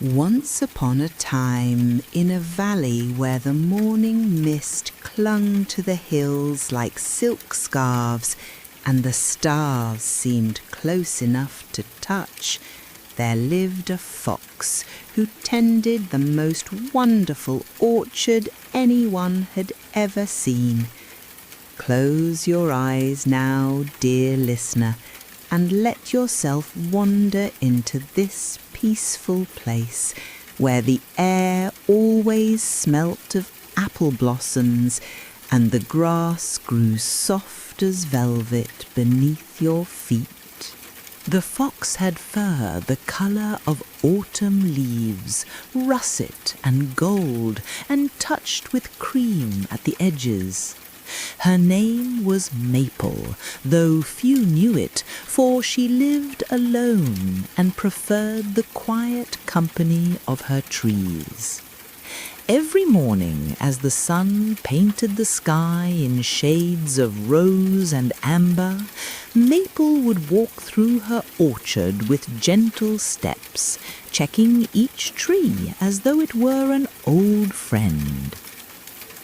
Once upon a time, in a valley where the morning mist clung to the hills like silk scarves and the stars seemed close enough to touch, there lived a fox who tended the most wonderful orchard anyone had ever seen. Close your eyes now, dear listener, and let yourself wander into this peaceful place where the air always smelt of apple blossoms and the grass grew soft as velvet beneath your feet. The fox had fur the colour of autumn leaves, russet and gold, and touched with cream at the edges. Her name was Maple, though few knew it, for she lived alone and preferred the quiet company of her trees. Every morning, as the sun painted the sky in shades of rose and amber, Maple would walk through her orchard with gentle steps, checking each tree as though it were an old friend.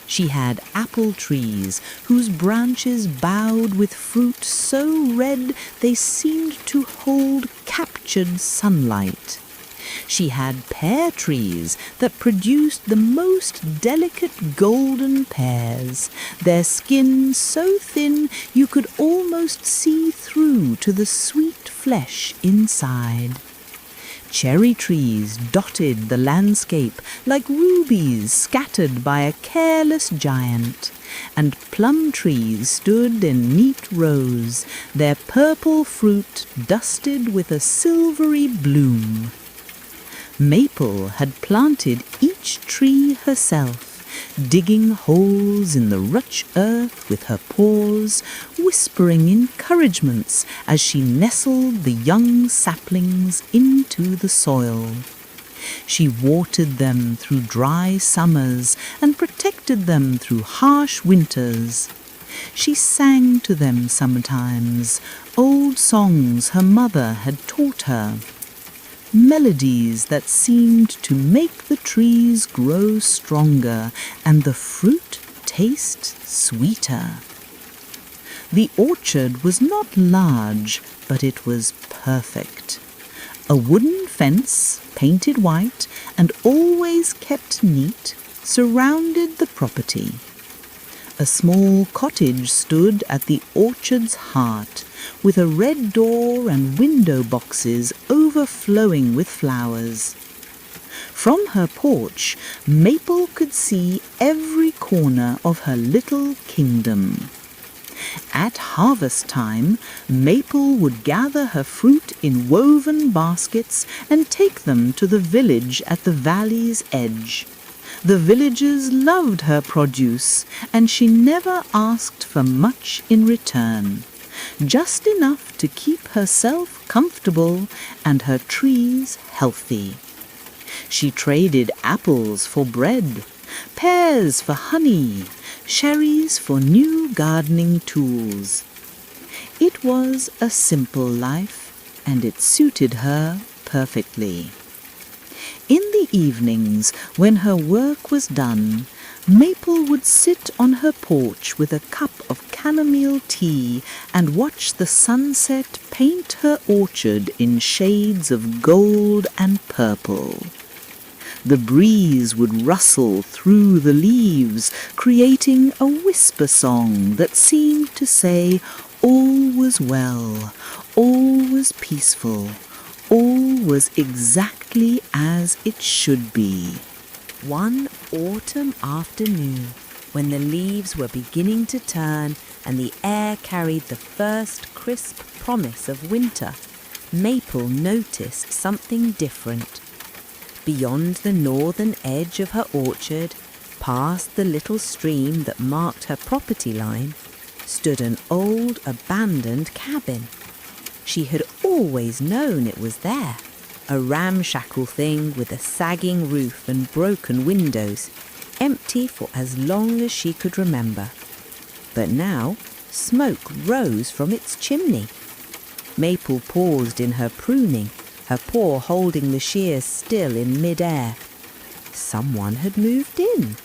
She had apple trees whose branches bowed with fruit so red they seemed to hold captured sunlight. She had pear trees that produced the most delicate golden pears, their skin so thin you could almost see through to the sweet flesh inside. Cherry trees dotted the landscape like rubies scattered by a careless giant, and plum trees stood in neat rows, their purple fruit dusted with a silvery bloom. Maple had planted each tree herself, digging holes in the rich earth with her paws, whispering encouragements as she nestled the young saplings into the soil. She watered them through dry summers and protected them through harsh winters. She sang to them sometimes, old songs her mother had taught her, melodies that seemed to make the trees grow stronger and the fruit taste sweeter. The orchard was not large, but it was perfect. A wooden fence, painted white and always kept neat, surrounded the property. A small cottage stood at the orchard's heart, with a red door and window boxes overflowing with flowers. From her porch, Maple could see every corner of her little kingdom. At harvest time, Maple would gather her fruit in woven baskets and take them to the village at the valley's edge. The villagers loved her produce, and she never asked for much in return, just enough to keep herself comfortable and her trees healthy. She traded apples for bread, pears for honey, cherries for new gardening tools. It was a simple life, and it suited her perfectly. In the evenings, when her work was done, Maple would sit on her porch with a cup of chamomile tea and watch the sunset paint her orchard in shades of gold and purple. The breeze would rustle through the leaves, creating a whisper song that seemed to say, all was well, all was peaceful, all was exactly as it should be. One autumn afternoon, when the leaves were beginning to turn and the air carried the first crisp promise of winter, Maple noticed something different. Beyond the northern edge of her orchard, past the little stream that marked her property line, stood an old abandoned cabin. She had always known it was there, a ramshackle thing with a sagging roof and broken windows, empty for as long as she could remember. But now, smoke rose from its chimney. Maple paused in her pruning her paw holding the shears still in mid-air. Someone had moved in,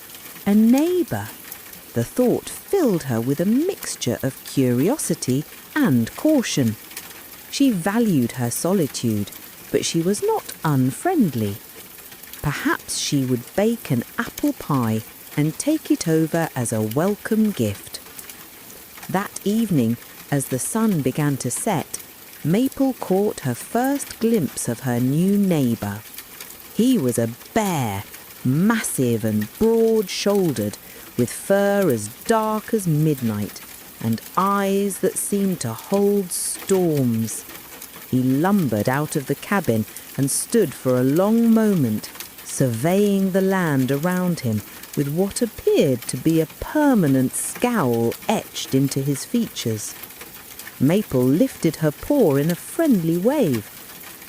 a neighbour. The thought filled her with a mixture of curiosity and caution. She valued her solitude, but she was not unfriendly. Perhaps she would bake an apple pie and take it over as a welcome gift. That evening, as the sun began to set, Maple caught her first glimpse of her new neighbour. He was a bear, massive and broad-shouldered, with fur as dark as midnight and eyes that seemed to hold storms. He lumbered out of the cabin and stood for a long moment, surveying the land around him with what appeared to be a permanent scowl etched into his features. Maple lifted her paw in a friendly wave,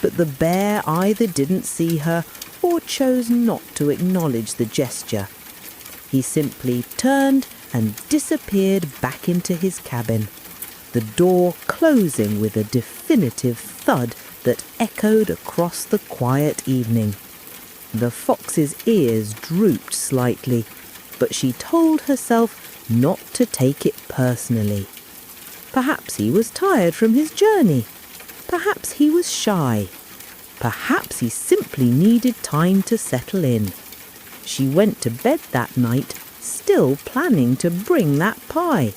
but the bear either didn't see her or chose not to acknowledge the gesture. He simply turned and disappeared back into his cabin, the door closing with a definitive thud that echoed across the quiet evening. The fox's ears drooped slightly, but she told herself not to take it personally. Perhaps he was tired from his journey. Perhaps he was shy. Perhaps he simply needed time to settle in. She went to bed that night, still planning to bring that pie,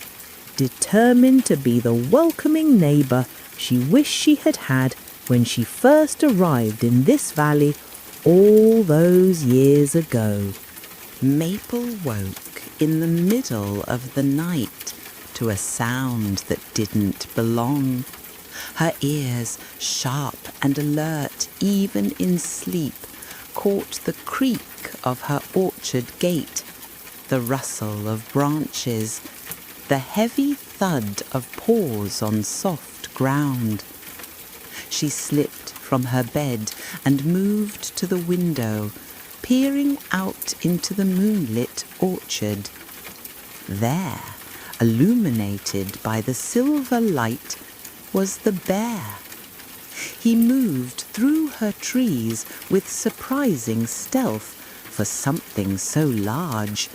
determined to be the welcoming neighbour she wished she had had when she first arrived in this valley all those years ago. Maple woke in the middle of the night to a sound that didn't belong. Her ears, sharp and alert even in sleep, caught the creak of her orchard gate, the rustle of branches, the heavy thud of paws on soft ground. She slipped from her bed and moved to the window, peering out into the moonlit orchard. There, illuminated by the silver light, was the bear. He moved through her trees with surprising stealth for something so large,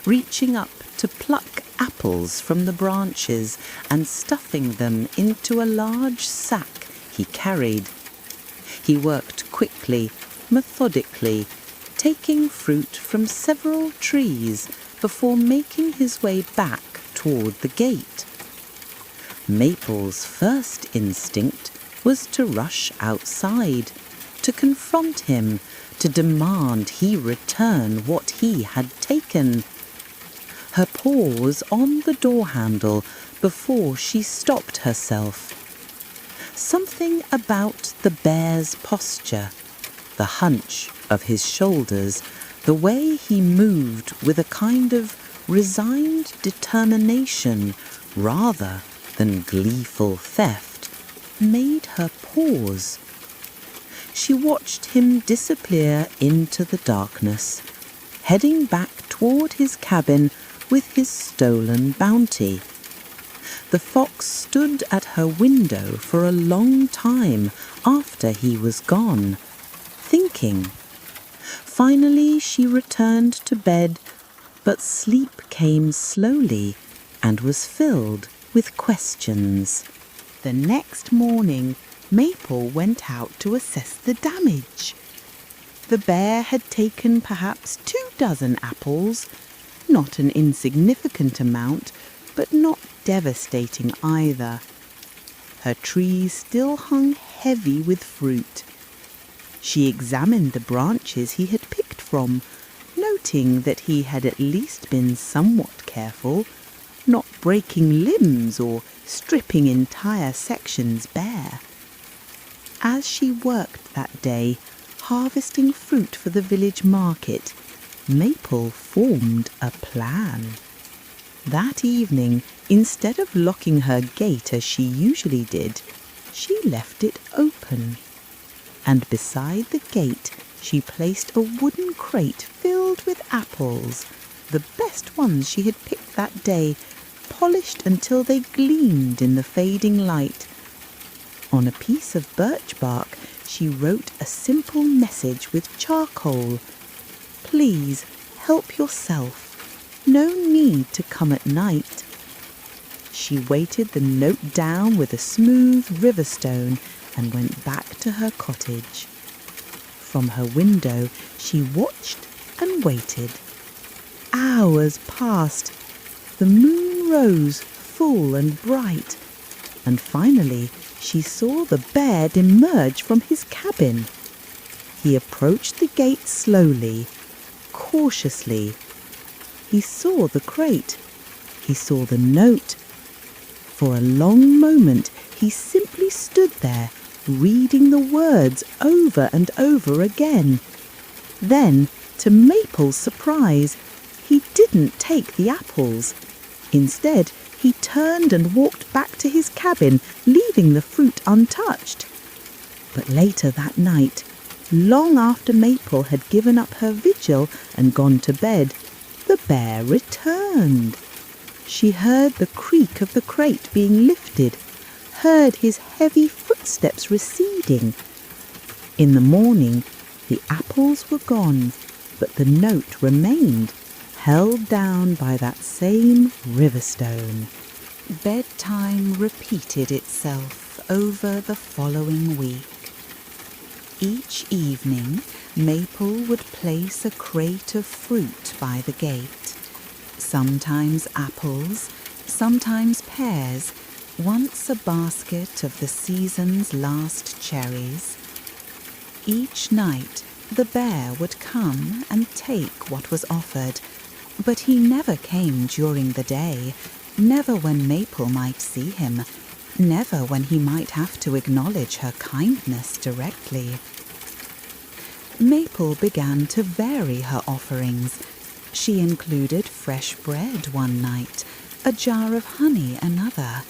reaching up to pluck apples from the branches and stuffing them into a large sack he carried. He worked quickly, methodically, taking fruit from several trees before making his way back toward the gate. Maple's first instinct was to rush outside, to confront him, to demand he return what he had taken. Her paw was on the door handle before she stopped herself. Something about the bear's posture, the hunch of his shoulders, the way he moved with a kind of resigned determination rather than gleeful theft, made her pause. She watched him disappear into the darkness, heading back toward his cabin with his stolen bounty. The fox stood at her window for a long time after he was gone, thinking. Finally she returned to bed, but sleep came slowly and was filled with questions. The next morning, Maple went out to assess the damage. The bear had taken perhaps 24 apples, not an insignificant amount, but not devastating either. Her trees still hung heavy with fruit. She examined the branches he had picked from, noting that he had at least been somewhat careful, not breaking limbs or stripping entire sections bare. As she worked that day, harvesting fruit for the village market, Maple formed a plan. That evening, instead of locking her gate as she usually did, she left it open. And beside the gate, she placed a wooden crate filled with apples, the best ones she had picked that day, polished until they gleamed in the fading light. On a piece of birch bark, she wrote a simple message with charcoal. "Please help yourself. No need to come at night." She weighted the note down with a smooth river stone and went back to her cottage. From her window, she watched and waited. Hours passed. The moon rose full and bright, and finally she saw the bear emerge from his cabin. He approached the gate slowly, cautiously. He saw the crate. He saw the note. For a long moment he simply stood there, reading the words over and over again. Then, to Maple's surprise, he didn't take the apples. Instead, he turned and walked back to his cabin, leaving the fruit untouched. But later that night, long after Maple had given up her vigil and gone to bed, the bear returned. She heard the creak of the crate being lifted, heard his heavy footsteps receding. In the morning, the apples were gone, but the note remained, held down by that same river stone. Bedtime repeated itself over the following week. Each evening, Maple would place a crate of fruit by the gate. Sometimes apples, sometimes pears, once a basket of the season's last cherries. Each night, the bear would come and take what was offered, but he never came during the day, never when Maple might see him, never when he might have to acknowledge her kindness directly. Maple began to vary her offerings. She included fresh bread one night, a jar of honey another.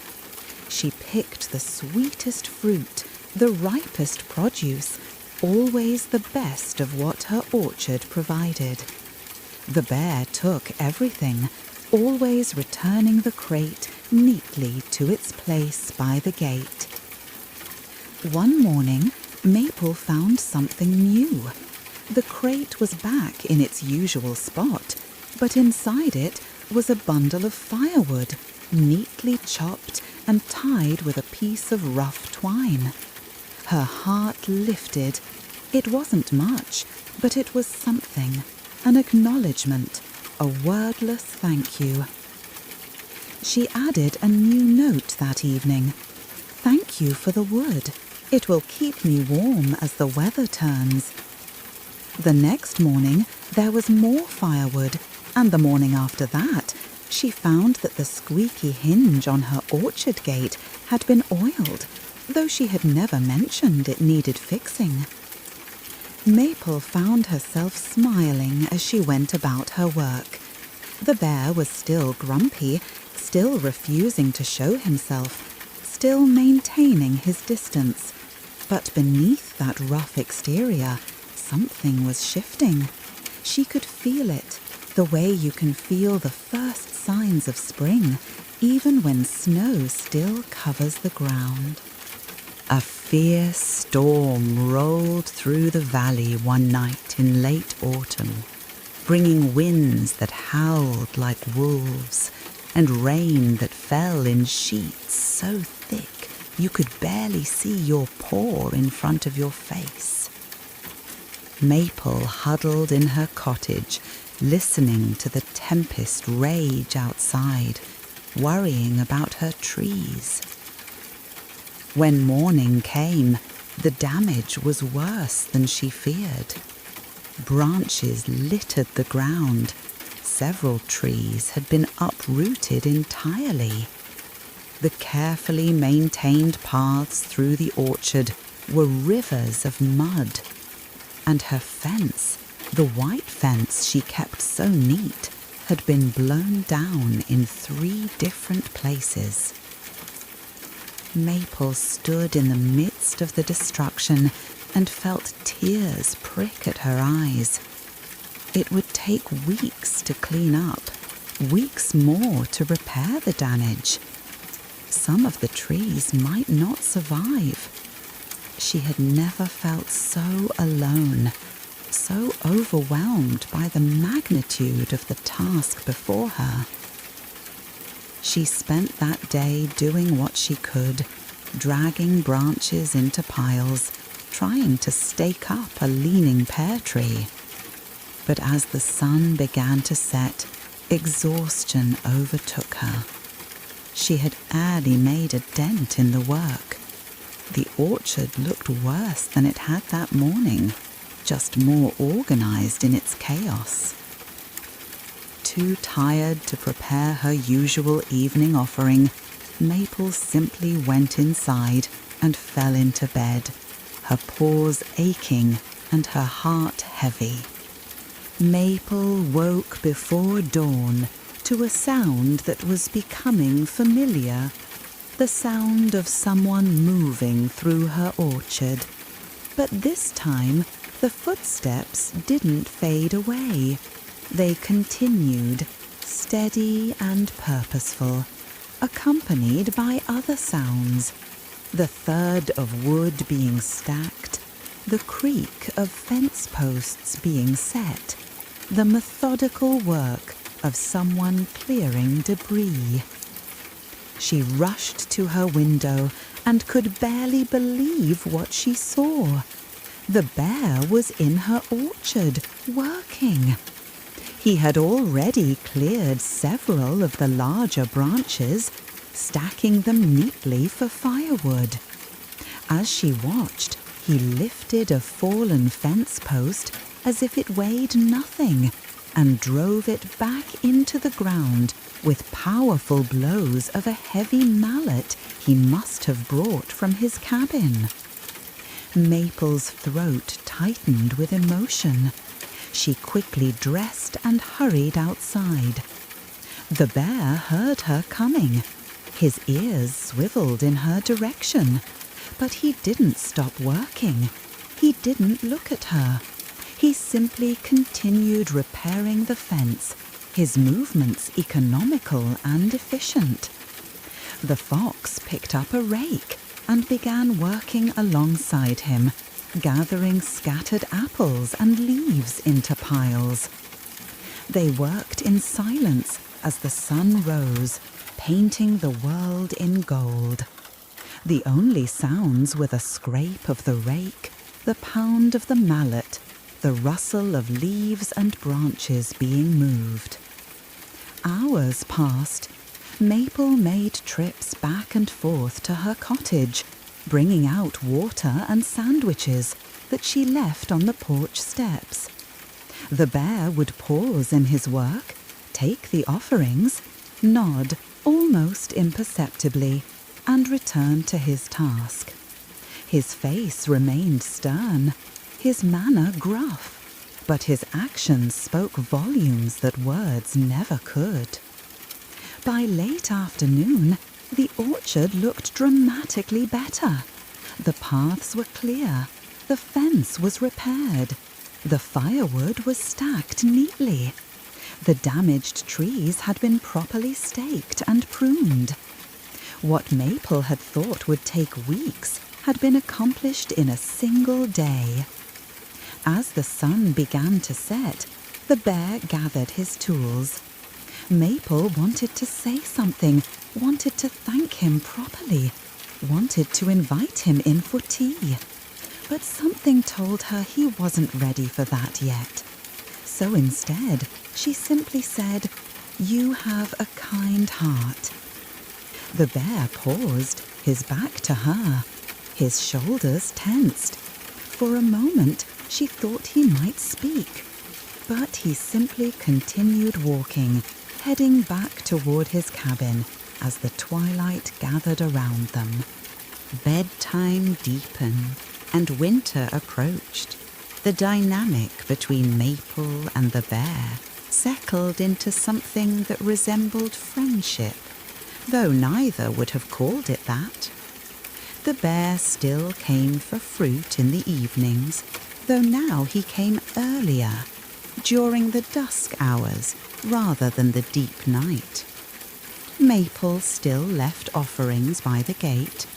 She picked the sweetest fruit, the ripest produce, always the best of what her orchard provided. The bear took everything, always returning the crate neatly to its place by the gate. One morning, Maple found something new. The crate was back in its usual spot, but inside it was a bundle of firewood, neatly chopped and tied with a piece of rough twine. Her heart lifted. It wasn't much, but it was something, an acknowledgement, a wordless thank you. She added a new note that evening. "Thank you for the wood. It will keep me warm as the weather turns." The next morning there was more firewood, and the morning after that she found that the squeaky hinge on her orchard gate had been oiled, though she had never mentioned it needed fixing. Maple found herself smiling as she went about her work. The bear was still grumpy, still refusing to show himself, still maintaining his distance, but beneath that rough exterior, something was shifting. She could feel it, the way you can feel the first signs of spring, even when snow still covers the ground. A fierce storm rolled through the valley one night in late autumn, bringing winds that howled like wolves and rain that fell in sheets so thick you could barely see your paw in front of your face. Maple huddled in her cottage, listening to the tempest rage outside, worrying about her trees. When morning came, the damage was worse than she feared. Branches littered the ground. Several trees had been uprooted entirely. The carefully maintained paths through the orchard were rivers of mud. And her fence, the white fence she kept so neat, had been blown down in 3 different places. Maple stood in the midst of the destruction and felt tears prick at her eyes. It would take weeks to clean up, weeks more to repair the damage. Some of the trees might not survive. She had never felt so alone, so overwhelmed by the magnitude of the task before her. She spent that day doing what she could, dragging branches into piles, trying to stake up a leaning pear tree. But as the sun began to set, exhaustion overtook her. She had barely made a dent in the work. The orchard looked worse than it had that morning, just more organized in its chaos. Too tired to prepare her usual evening offering, Maple simply went inside and fell into bed, her paws aching and her heart heavy. Maple woke before dawn to a sound that was becoming familiar, the sound of someone moving through her orchard. But this time, the footsteps didn't fade away. They continued, steady and purposeful, accompanied by other sounds, the thud of wood being stacked, the creak of fence posts being set, the methodical work of someone clearing debris. She rushed to her window and could barely believe what she saw. The bear was in her orchard, working. He had already cleared several of the larger branches, stacking them neatly for firewood. As she watched, he lifted a fallen fence post as if it weighed nothing and drove it back into the ground with powerful blows of a heavy mallet he must have brought from his cabin. Maple's throat tightened with emotion. She quickly dressed and hurried outside. The bear heard her coming. His ears swiveled in her direction, but he didn't stop working. He didn't look at her. He simply continued repairing the fence, his movements economical and efficient. The fox picked up a rake and began working alongside him, gathering scattered apples and leaves into piles. They worked in silence as the sun rose, painting the world in gold. The only sounds were the scrape of the rake, the pound of the mallet, the rustle of leaves and branches being moved. Hours passed. Maple made trips back and forth to her cottage, bringing out water and sandwiches that she left on the porch steps. The bear would pause in his work, take the offerings, nod almost imperceptibly, and return to his task. His face remained stern, his manner gruff, but his actions spoke volumes that words never could. By late afternoon, the orchard looked dramatically better. The paths were clear, the fence was repaired, the firewood was stacked neatly. The damaged trees had been properly staked and pruned. What Maple had thought would take weeks had been accomplished in a single day. As the sun began to set, the bear gathered his tools. Maple wanted to say something, wanted to thank him properly, wanted to invite him in for tea. But something told her he wasn't ready for that yet. So instead, she simply said, "You have a kind heart." The bear paused, his back to her. His shoulders tensed. For a moment, she thought he might speak. But he simply continued walking, heading back toward his cabin as the twilight gathered around them. Bedtime deepened and winter approached. The dynamic between Maple and the bear settled into something that resembled friendship, though neither would have called it that. The bear still came for fruit in the evenings, though now he came earlier, during the dusk hours rather than the deep night. Maple still left offerings by the gate,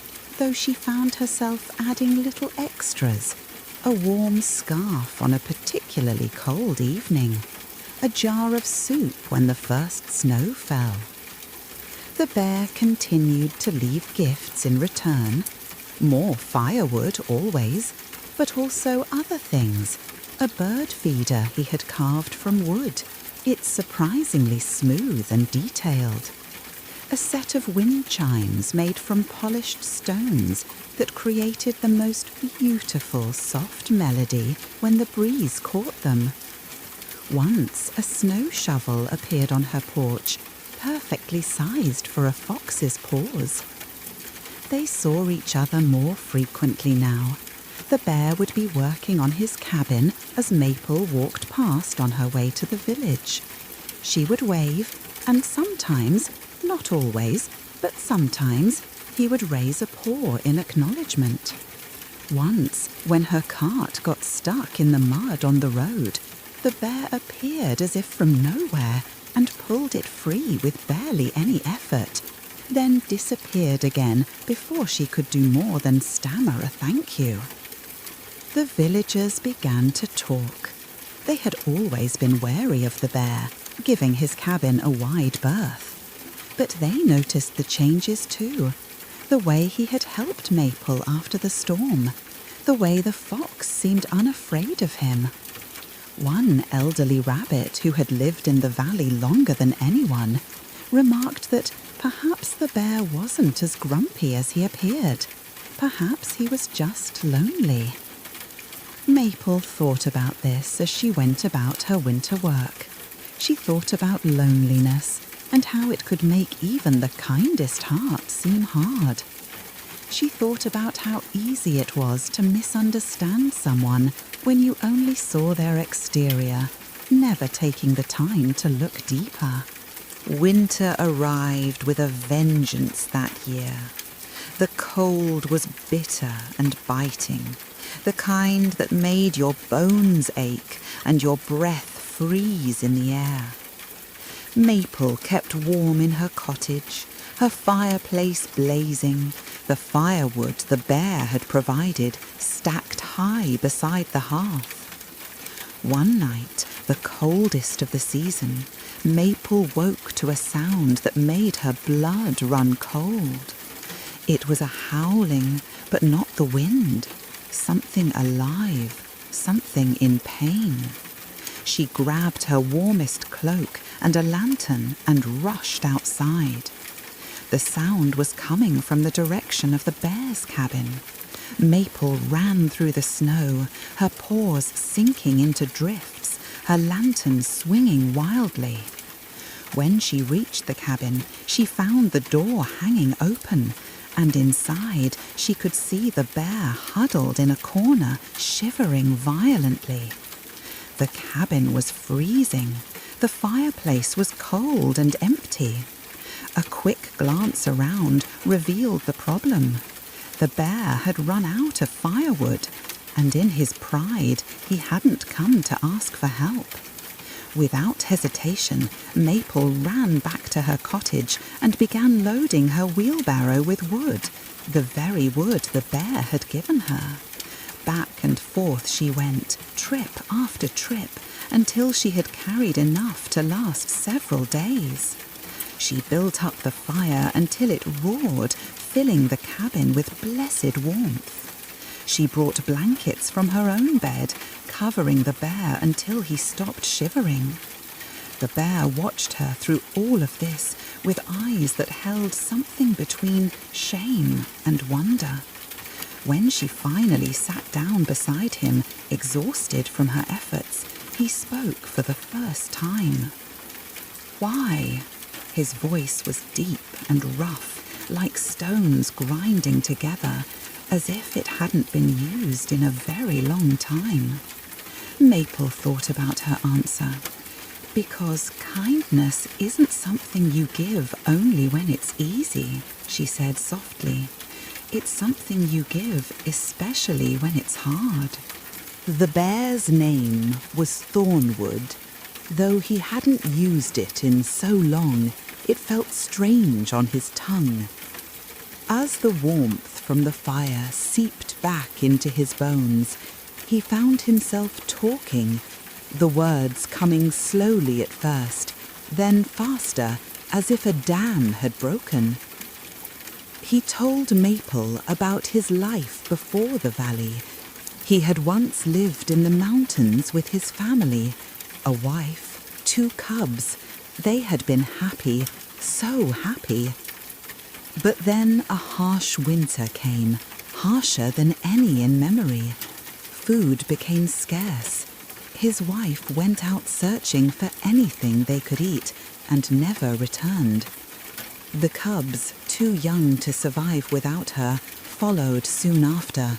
though she found herself adding little extras. A warm scarf on a particularly cold evening. A jar of soup when the first snow fell. The bear continued to leave gifts in return. More firewood always, but also other things. A bird feeder he had carved from wood. It's surprisingly smooth and detailed. A set of wind chimes made from polished stones that created the most beautiful soft melody when the breeze caught them. Once a snow shovel appeared on her porch, perfectly sized for a fox's paws. They saw each other more frequently now. The bear would be working on his cabin as Maple walked past on her way to the village. She would wave, and sometimes, not always, but sometimes, he would raise a paw in acknowledgement. Once, when her cart got stuck in the mud on the road, the bear appeared as if from nowhere and pulled it free with barely any effort, then disappeared again before she could do more than stammer a thank you. The villagers began to talk. They had always been wary of the bear, giving his cabin a wide berth. But they noticed the changes too. The way he had helped Maple after the storm. The way the fox seemed unafraid of him. One elderly rabbit who had lived in the valley longer than anyone remarked that perhaps the bear wasn't as grumpy as he appeared. Perhaps he was just lonely. Maple thought about this as she went about her winter work. She thought about loneliness and how it could make even the kindest heart seem hard. She thought about how easy it was to misunderstand someone when you only saw their exterior, never taking the time to look deeper. Winter arrived with a vengeance that year. The cold was bitter and biting, the kind that made your bones ache and your breath freeze in the air. Maple kept warm in her cottage, her fireplace blazing, the firewood the bear had provided stacked high beside the hearth. One night, the coldest of the season, Maple woke to a sound that made her blood run cold. It was a howling, but not the wind. Something alive, something in pain. She grabbed her warmest cloak and a lantern and rushed outside. The sound was coming from the direction of the bear's cabin. Maple ran through the snow, her paws sinking into drifts, her lantern swinging wildly. When she reached the cabin, she found the door hanging open, and inside she could see the bear huddled in a corner, shivering violently. The cabin was freezing. The fireplace was cold and empty. A quick glance around revealed the problem. The bear had run out of firewood, and in his pride he hadn't come to ask for help. Without hesitation, Maple ran back to her cottage and began loading her wheelbarrow with wood, the very wood the bear had given her. Back and forth she went, trip after trip, until she had carried enough to last several days. She built up the fire until it roared, filling the cabin with blessed warmth. She brought blankets from her own bed, covering the bear until he stopped shivering. The bear watched her through all of this with eyes that held something between shame and wonder. When she finally sat down beside him, exhausted from her efforts, he spoke for the first time. "Why?" His voice was deep and rough, like stones grinding together, as if it hadn't been used in a very long time. Maple thought about her answer. "Because kindness isn't something you give only when it's easy," she said softly. "It's something you give especially when it's hard." The bear's name was Thornwood. Though he hadn't used it in so long, it felt strange on his tongue. As the warmth from the fire seeped back into his bones, he found himself talking, the words coming slowly at first, then faster, as if a dam had broken. He told Maple about his life before the valley. He had once lived in the mountains with his family, a wife, 2 cubs. They had been happy, so happy. But then a harsh winter came, harsher than any in memory. Food became scarce. His wife went out searching for anything they could eat and never returned. The cubs, too young to survive without her, followed soon after.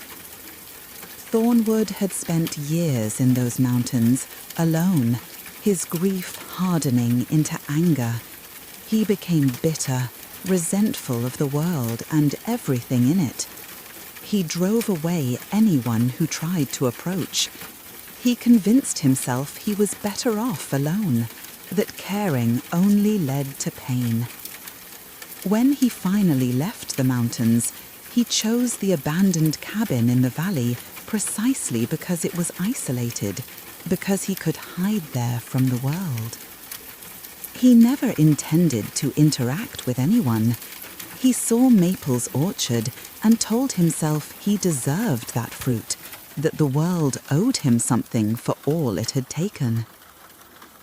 Thornwood had spent years in those mountains, alone, his grief hardening into anger. He became bitter, resentful of the world and everything in it. He drove away anyone who tried to approach. He convinced himself he was better off alone, that caring only led to pain. When he finally left the mountains, he chose the abandoned cabin in the valley precisely because it was isolated, because he could hide there from the world. He never intended to interact with anyone. He saw Maple's orchard and told himself he deserved that fruit, that the world owed him something for all it had taken.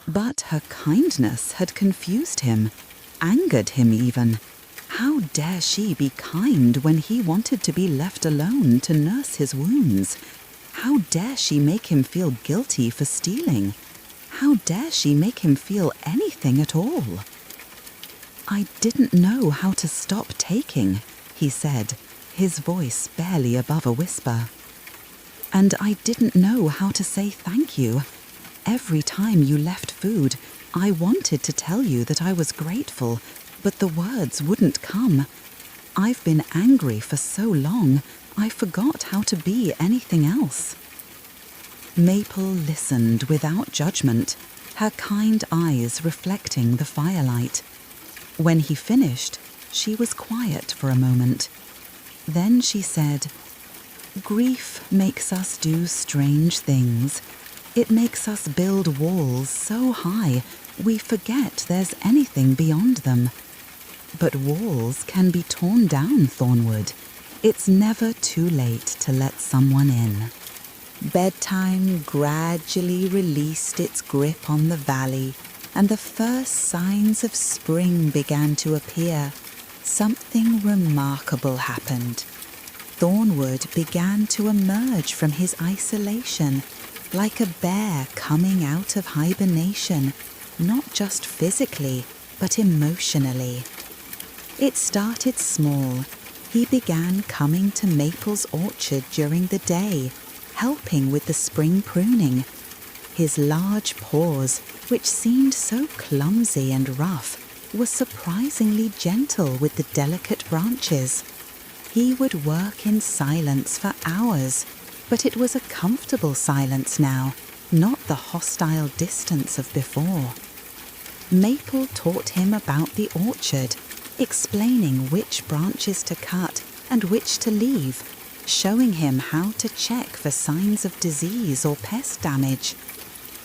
But her kindness had confused him, angered him even. How dare she be kind when he wanted to be left alone to nurse his wounds? How dare she make him feel guilty for stealing? How dare she make him feel anything at all? "I didn't know how to stop taking," he said, his voice barely above a whisper. "And I didn't know how to say thank you. Every time you left food, I wanted to tell you that I was grateful, but the words wouldn't come. I've been angry for so long, I forgot how to be anything else." Maple listened without judgment, her kind eyes reflecting the firelight. When he finished, she was quiet for a moment. Then she said, "Grief makes us do strange things. It makes us build walls so high we forget there's anything beyond them. But walls can be torn down, Thornwood. It's never too late to let someone in." Bedtime gradually released its grip on the valley, and the first signs of spring began to appear. Something remarkable happened. Thornwood began to emerge from his isolation, like a bear coming out of hibernation, not just physically, but emotionally. It started small. He began coming to Maple's orchard during the day, helping with the spring pruning. His large paws, which seemed so clumsy and rough, were surprisingly gentle with the delicate branches. He would work in silence for hours, but it was a comfortable silence now, not the hostile distance of before. Maple taught him about the orchard, explaining which branches to cut and which to leave, showing him how to check for signs of disease or pest damage.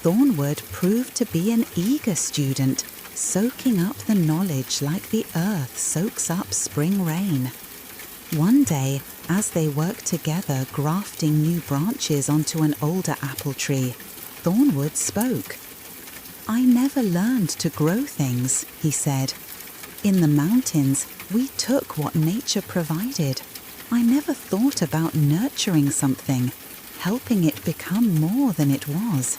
Thornwood proved to be an eager student, soaking up the knowledge like the earth soaks up spring rain. One day, as they worked together grafting new branches onto an older apple tree, Thornwood spoke. "I never learned to grow things," he said. "In the mountains, we took what nature provided. I never thought about nurturing something, helping it become more than it was."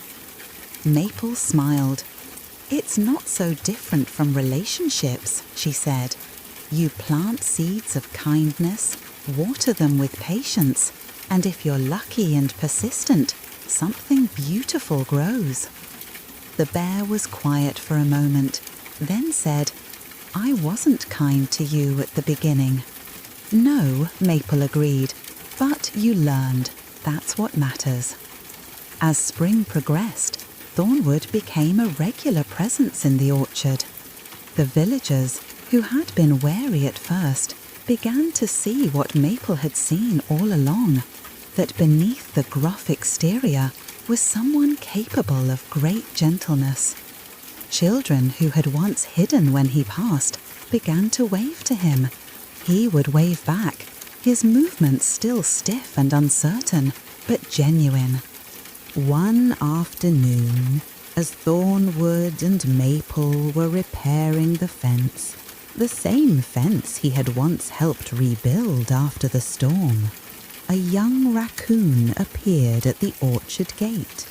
Maple smiled. "It's not so different from relationships," she said. "You plant seeds of kindness, water them with patience, and if you're lucky and persistent, something beautiful grows." The bear was quiet for a moment, then said, "I wasn't kind to you at the beginning." "No," Maple agreed, "but you learned. That's what matters." As spring progressed, Thornwood became a regular presence in the orchard. The villagers, who had been wary at first, began to see what Maple had seen all along, that beneath the gruff exterior was someone capable of great gentleness. Children who had once hidden when he passed began to wave to him. He would wave back, his movements still stiff and uncertain, but genuine. One afternoon, as Thornwood and Maple were repairing the fence, the same fence he had once helped rebuild after the storm, a young raccoon appeared at the orchard gate.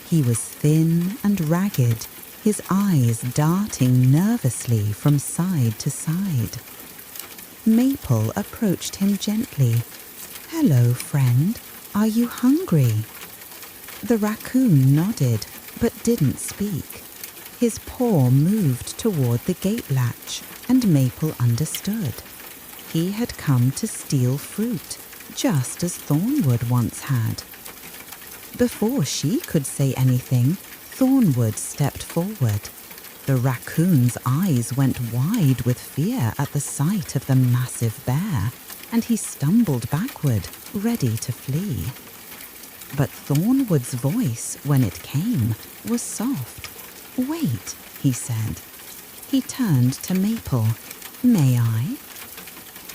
He was thin and ragged, his eyes darting nervously from side to side. Maple approached him gently. "Hello, friend. Are you hungry?" The raccoon nodded, but didn't speak. His paw moved toward the gate latch, and Maple understood. He had come to steal fruit, just as Thornwood once had. Before she could say anything, Thornwood stepped forward. The raccoon's eyes went wide with fear at the sight of the massive bear, and he stumbled backward, ready to flee. But Thornwood's voice, when it came, was soft. "Wait," he said. He turned to Maple. "May I?"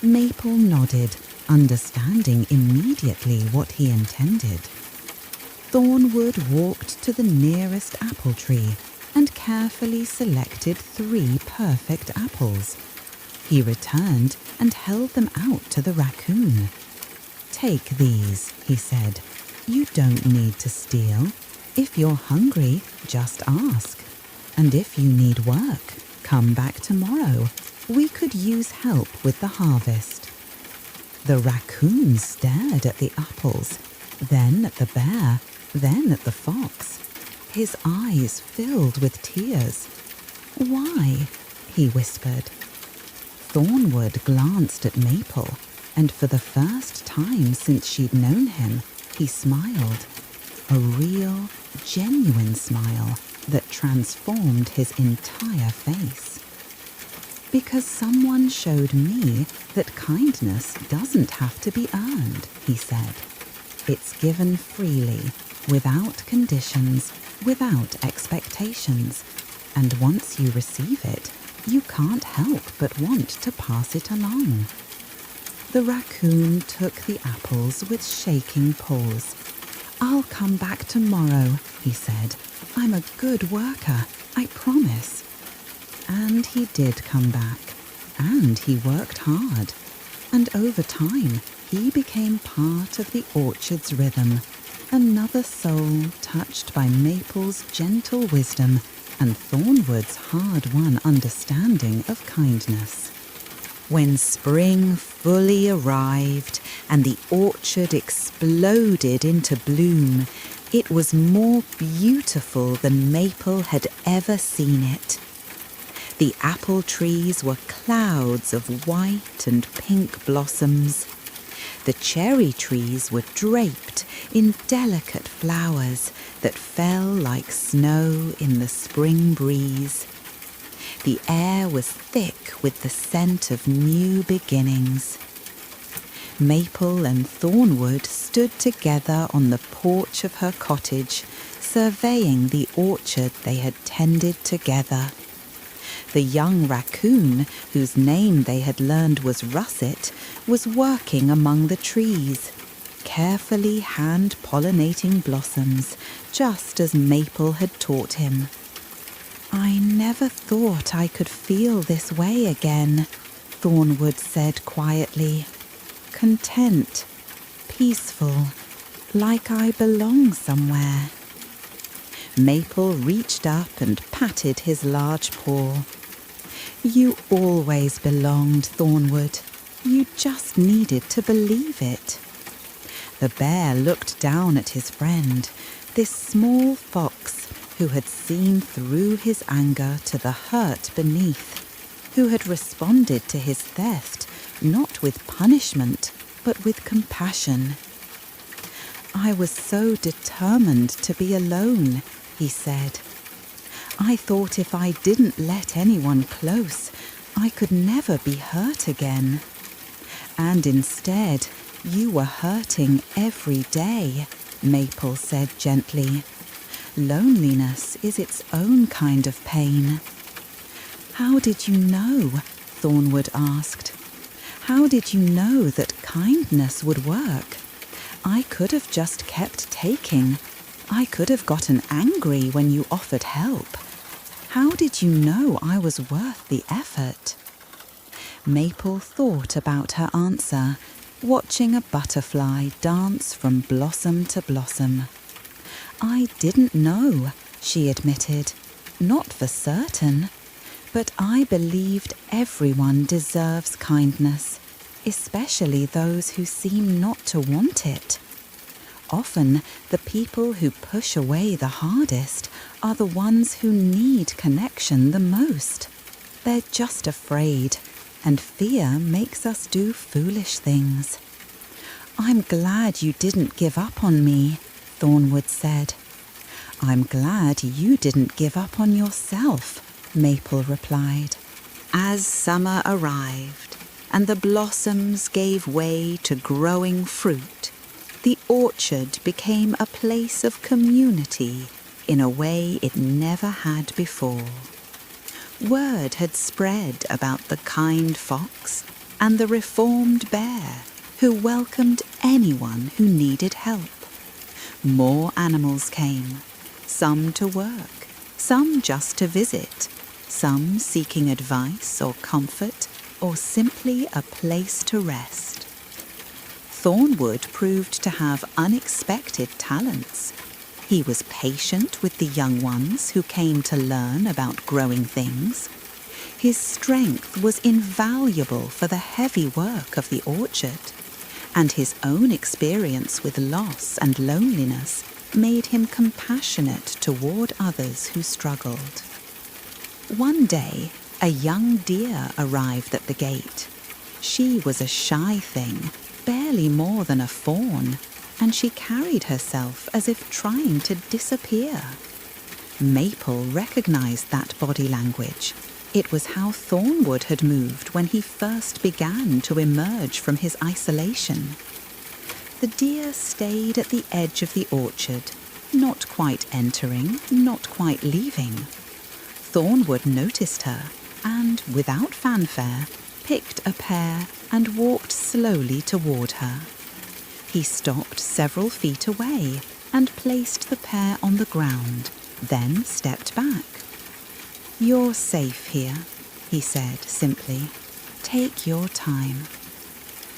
Maple nodded, understanding immediately what he intended. Thornwood walked to the nearest apple tree and carefully selected 3 perfect apples. He returned and held them out to the raccoon. "Take these," he said. "You don't need to steal. If you're hungry, just ask. And if you need work, come back tomorrow. We could use help with the harvest." The raccoon stared at the apples, then at the bear, then at the fox. His eyes filled with tears. "Why?" he whispered. Thornwood glanced at Maple, and for the first time since she'd known him, he smiled. A real, genuine smile that transformed his entire face. "Because someone showed me that kindness doesn't have to be earned," he said. "It's given freely, without conditions, without expectations, and once you receive it, you can't help but want to pass it along." The raccoon took the apples with shaking paws. "I'll come back tomorrow," he said. "I'm a good worker, I promise." And he did come back, and he worked hard, and over time he became part of the orchard's rhythm, another soul touched by Maple's gentle wisdom and Thornwood's hard-won understanding of kindness. When spring fully arrived and the orchard exploded into bloom, it was more beautiful than Maple had ever seen it. The apple trees were clouds of white and pink blossoms. The cherry trees were draped in delicate flowers that fell like snow in the spring breeze. The air was thick with the scent of new beginnings. Maple and Thornwood stood together on the porch of her cottage, surveying the orchard they had tended together. The young raccoon, whose name they had learned was Russet, was working among the trees, carefully hand-pollinating blossoms, just as Maple had taught him. "I never thought I could feel this way again," Thornwood said quietly. "Content, peaceful, like I belong somewhere." Maple reached up and patted his large paw. "You always belonged, Thornwood. You just needed to believe it." The bear looked down at his friend, this small fox who had seen through his anger to the hurt beneath, who had responded to his theft not with punishment, but with compassion. "I was so determined to be alone," he said. "I thought if I didn't let anyone close, I could never be hurt again." And instead, you were hurting every day, Maple said gently. Loneliness is its own kind of pain. How did you know? Thornwood asked. How did you know that kindness would work? I could have just kept taking. I could have gotten angry when you offered help. How did you know I was worth the effort? Maple thought about her answer, watching a butterfly dance from blossom to blossom. I didn't know, she admitted, not for certain, but I believed everyone deserves kindness, especially those who seem not to want it. Often, the people who push away the hardest are the ones who need connection the most. They're just afraid, and fear makes us do foolish things. I'm glad you didn't give up on me, Thornwood said. I'm glad you didn't give up on yourself, Maple replied. As summer arrived and the blossoms gave way to growing fruit, the orchard became a place of community in a way it never had before. Word had spread about the kind fox and the reformed bear who welcomed anyone who needed help. More animals came, some to work, some just to visit, some seeking advice or comfort, or simply a place to rest. Thornwood proved to have unexpected talents. He was patient with the young ones who came to learn about growing things. His strength was invaluable for the heavy work of the orchard, and his own experience with loss and loneliness made him compassionate toward others who struggled. One day, a young deer arrived at the gate. She was a shy thing, barely more than a fawn, and she carried herself as if trying to disappear. Maple recognized that body language. It was how Thornwood had moved when he first began to emerge from his isolation. The deer stayed at the edge of the orchard, not quite entering, not quite leaving. Thornwood noticed her and, without fanfare, picked a pear and walked slowly toward her. He stopped several feet away and placed the pear on the ground, then stepped back. You're safe here, he said simply. Take your time.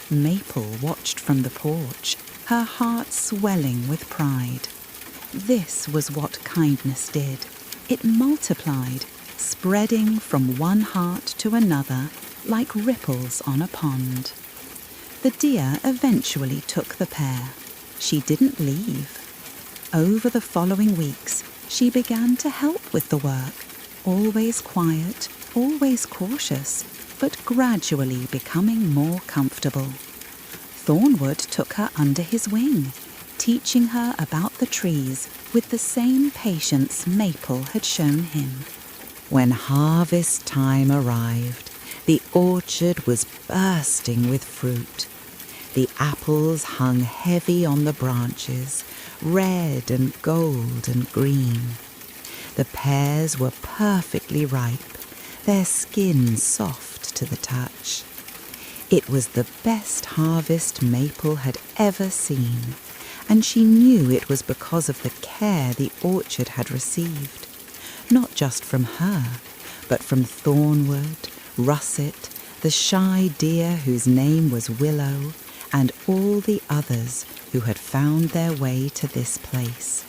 Maple watched from the porch, her heart swelling with pride. This was what kindness did. It multiplied, spreading from one heart to another like ripples on a pond. The deer eventually took the pear. She didn't leave. Over the following weeks, she began to help with the work, always quiet, always cautious, but gradually becoming more comfortable. Thornwood took her under his wing, teaching her about the trees with the same patience Maple had shown him. When harvest time arrived, the orchard was bursting with fruit. The apples hung heavy on the branches, red and gold and green. The pears were perfectly ripe, their skin soft to the touch. It was the best harvest Maple had ever seen, and she knew it was because of the care the orchard had received, not just from her, but from Thornwood, Russet, the shy deer whose name was Willow, and all the others who had found their way to this place.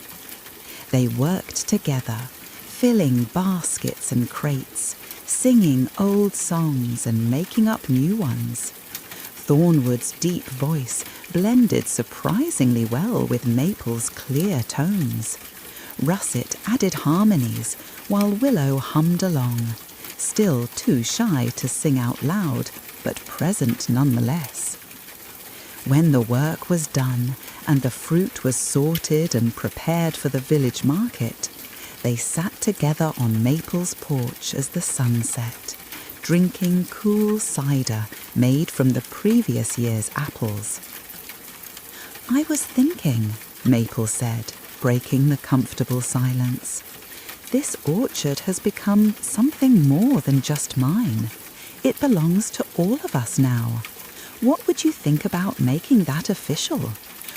They worked together, filling baskets and crates, singing old songs and making up new ones. Thornwood's deep voice blended surprisingly well with Maple's clear tones. Russet added harmonies while Willow hummed along, still too shy to sing out loud, but present nonetheless. When the work was done and the fruit was sorted and prepared for the village market, they sat together on Maple's porch as the sun set, drinking cool cider made from the previous year's apples. "I was thinking," Maple said, breaking the comfortable silence. "This orchard has become something more than just mine. It belongs to all of us now. What would you think about making that official?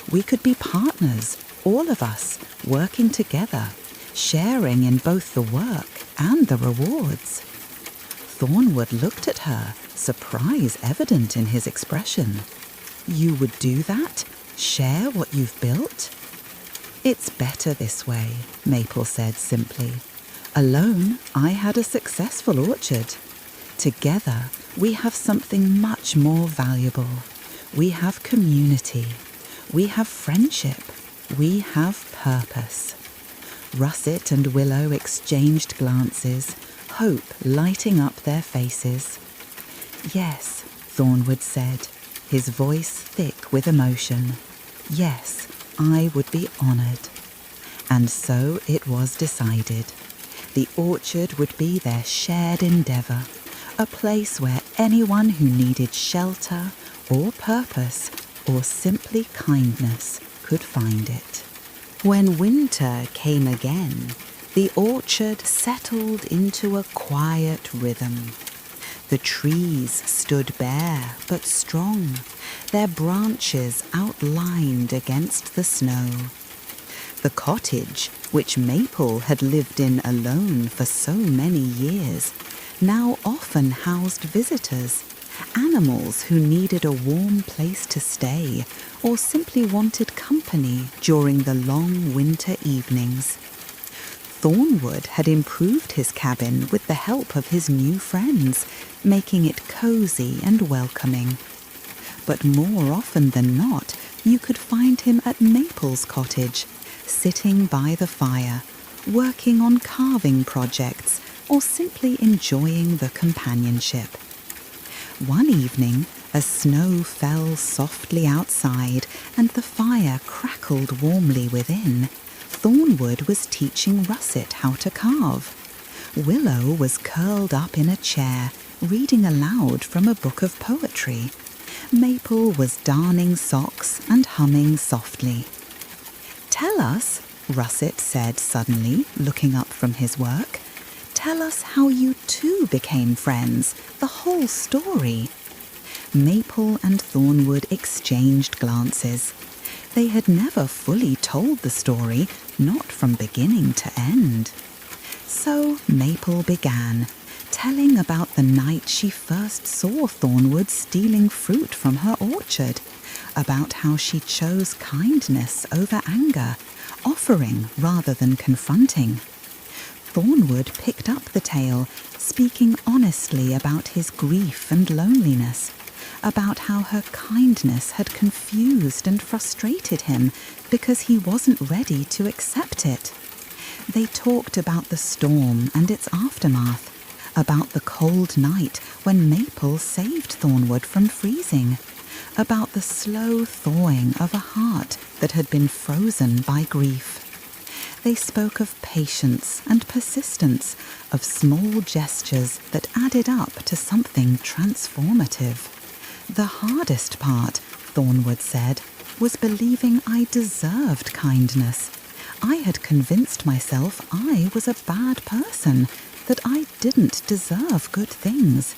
We could be partners, all of us, working together, sharing in both the work and the rewards." Thornwood looked at her, surprise evident in his expression. "You would do that? Share what you've built?" "It's better this way," Maple said simply. "Alone, I had a successful orchard. Together, we have something much more valuable. We have community. We have friendship. We have purpose." Russet and Willow exchanged glances, hope lighting up their faces. "Yes," Thornwood said, his voice thick with emotion. "Yes, I would be honoured." And so it was decided. The orchard would be their shared endeavour, a place where anyone who needed shelter or purpose or simply kindness could find it. When winter came again, the orchard settled into a quiet rhythm. The trees stood bare but strong, their branches outlined against the snow. The cottage, which Maple had lived in alone for so many years, now often housed visitors, animals who needed a warm place to stay or simply wanted company during the long winter evenings. Thornwood had improved his cabin with the help of his new friends, making it cozy and welcoming. But more often than not, you could find him at Maple's cottage, sitting by the fire, working on carving projects, or simply enjoying the companionship. One evening, as snow fell softly outside and the fire crackled warmly within, Thornwood was teaching Russet how to carve. Willow was curled up in a chair, reading aloud from a book of poetry. Maple was darning socks and humming softly. "Tell us," Russet said suddenly, looking up from his work, "tell us how you two became friends, the whole story." Maple and Thornwood exchanged glances. They had never fully told the story, not from beginning to end. So Maple began, telling about the night she first saw Thornwood stealing fruit from her orchard, about how she chose kindness over anger, offering rather than confronting. Thornwood picked up the tale, speaking honestly about his grief and loneliness, about how her kindness had confused and frustrated him because he wasn't ready to accept it. They talked about the storm and its aftermath, about the cold night when Maple saved Thornwood from freezing, about the slow thawing of a heart that had been frozen by grief. They spoke of patience and persistence, of small gestures that added up to something transformative. "The hardest part," Thornwood said, "was believing I deserved kindness. I had convinced myself I was a bad person, that I didn't deserve good things.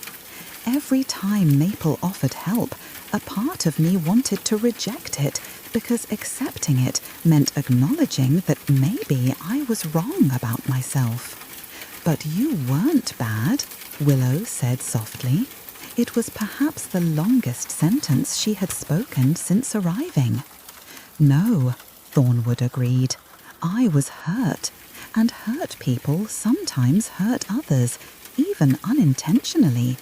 Every time Maple offered help, a part of me wanted to reject it because accepting it meant acknowledging that maybe I was wrong about myself." "But you weren't bad," Willow said softly. It was perhaps the longest sentence she had spoken since arriving. "No," Thornwood agreed. "I was hurt, and hurt people sometimes hurt others, even unintentionally.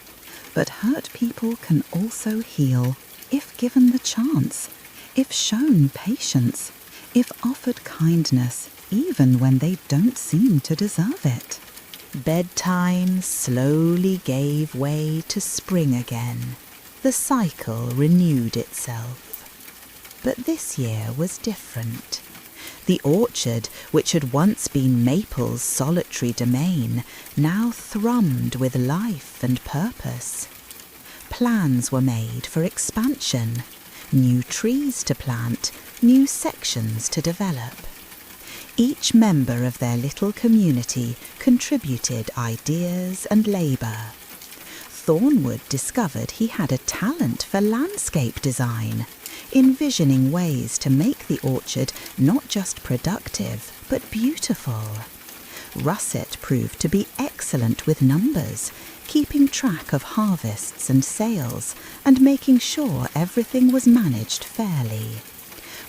But hurt people can also heal, if given the chance, if shown patience, if offered kindness, even when they don't seem to deserve it." Bedtime slowly gave way to spring again. The cycle renewed itself. But this year was different. The orchard, which had once been Maple's solitary domain, now thrummed with life and purpose. Plans were made for expansion, new trees to plant, new sections to develop. Each member of their little community contributed ideas and labour. Thornwood discovered he had a talent for landscape design, envisioning ways to make the orchard not just productive, but beautiful. Russet proved to be excellent with numbers, keeping track of harvests and sales, and making sure everything was managed fairly.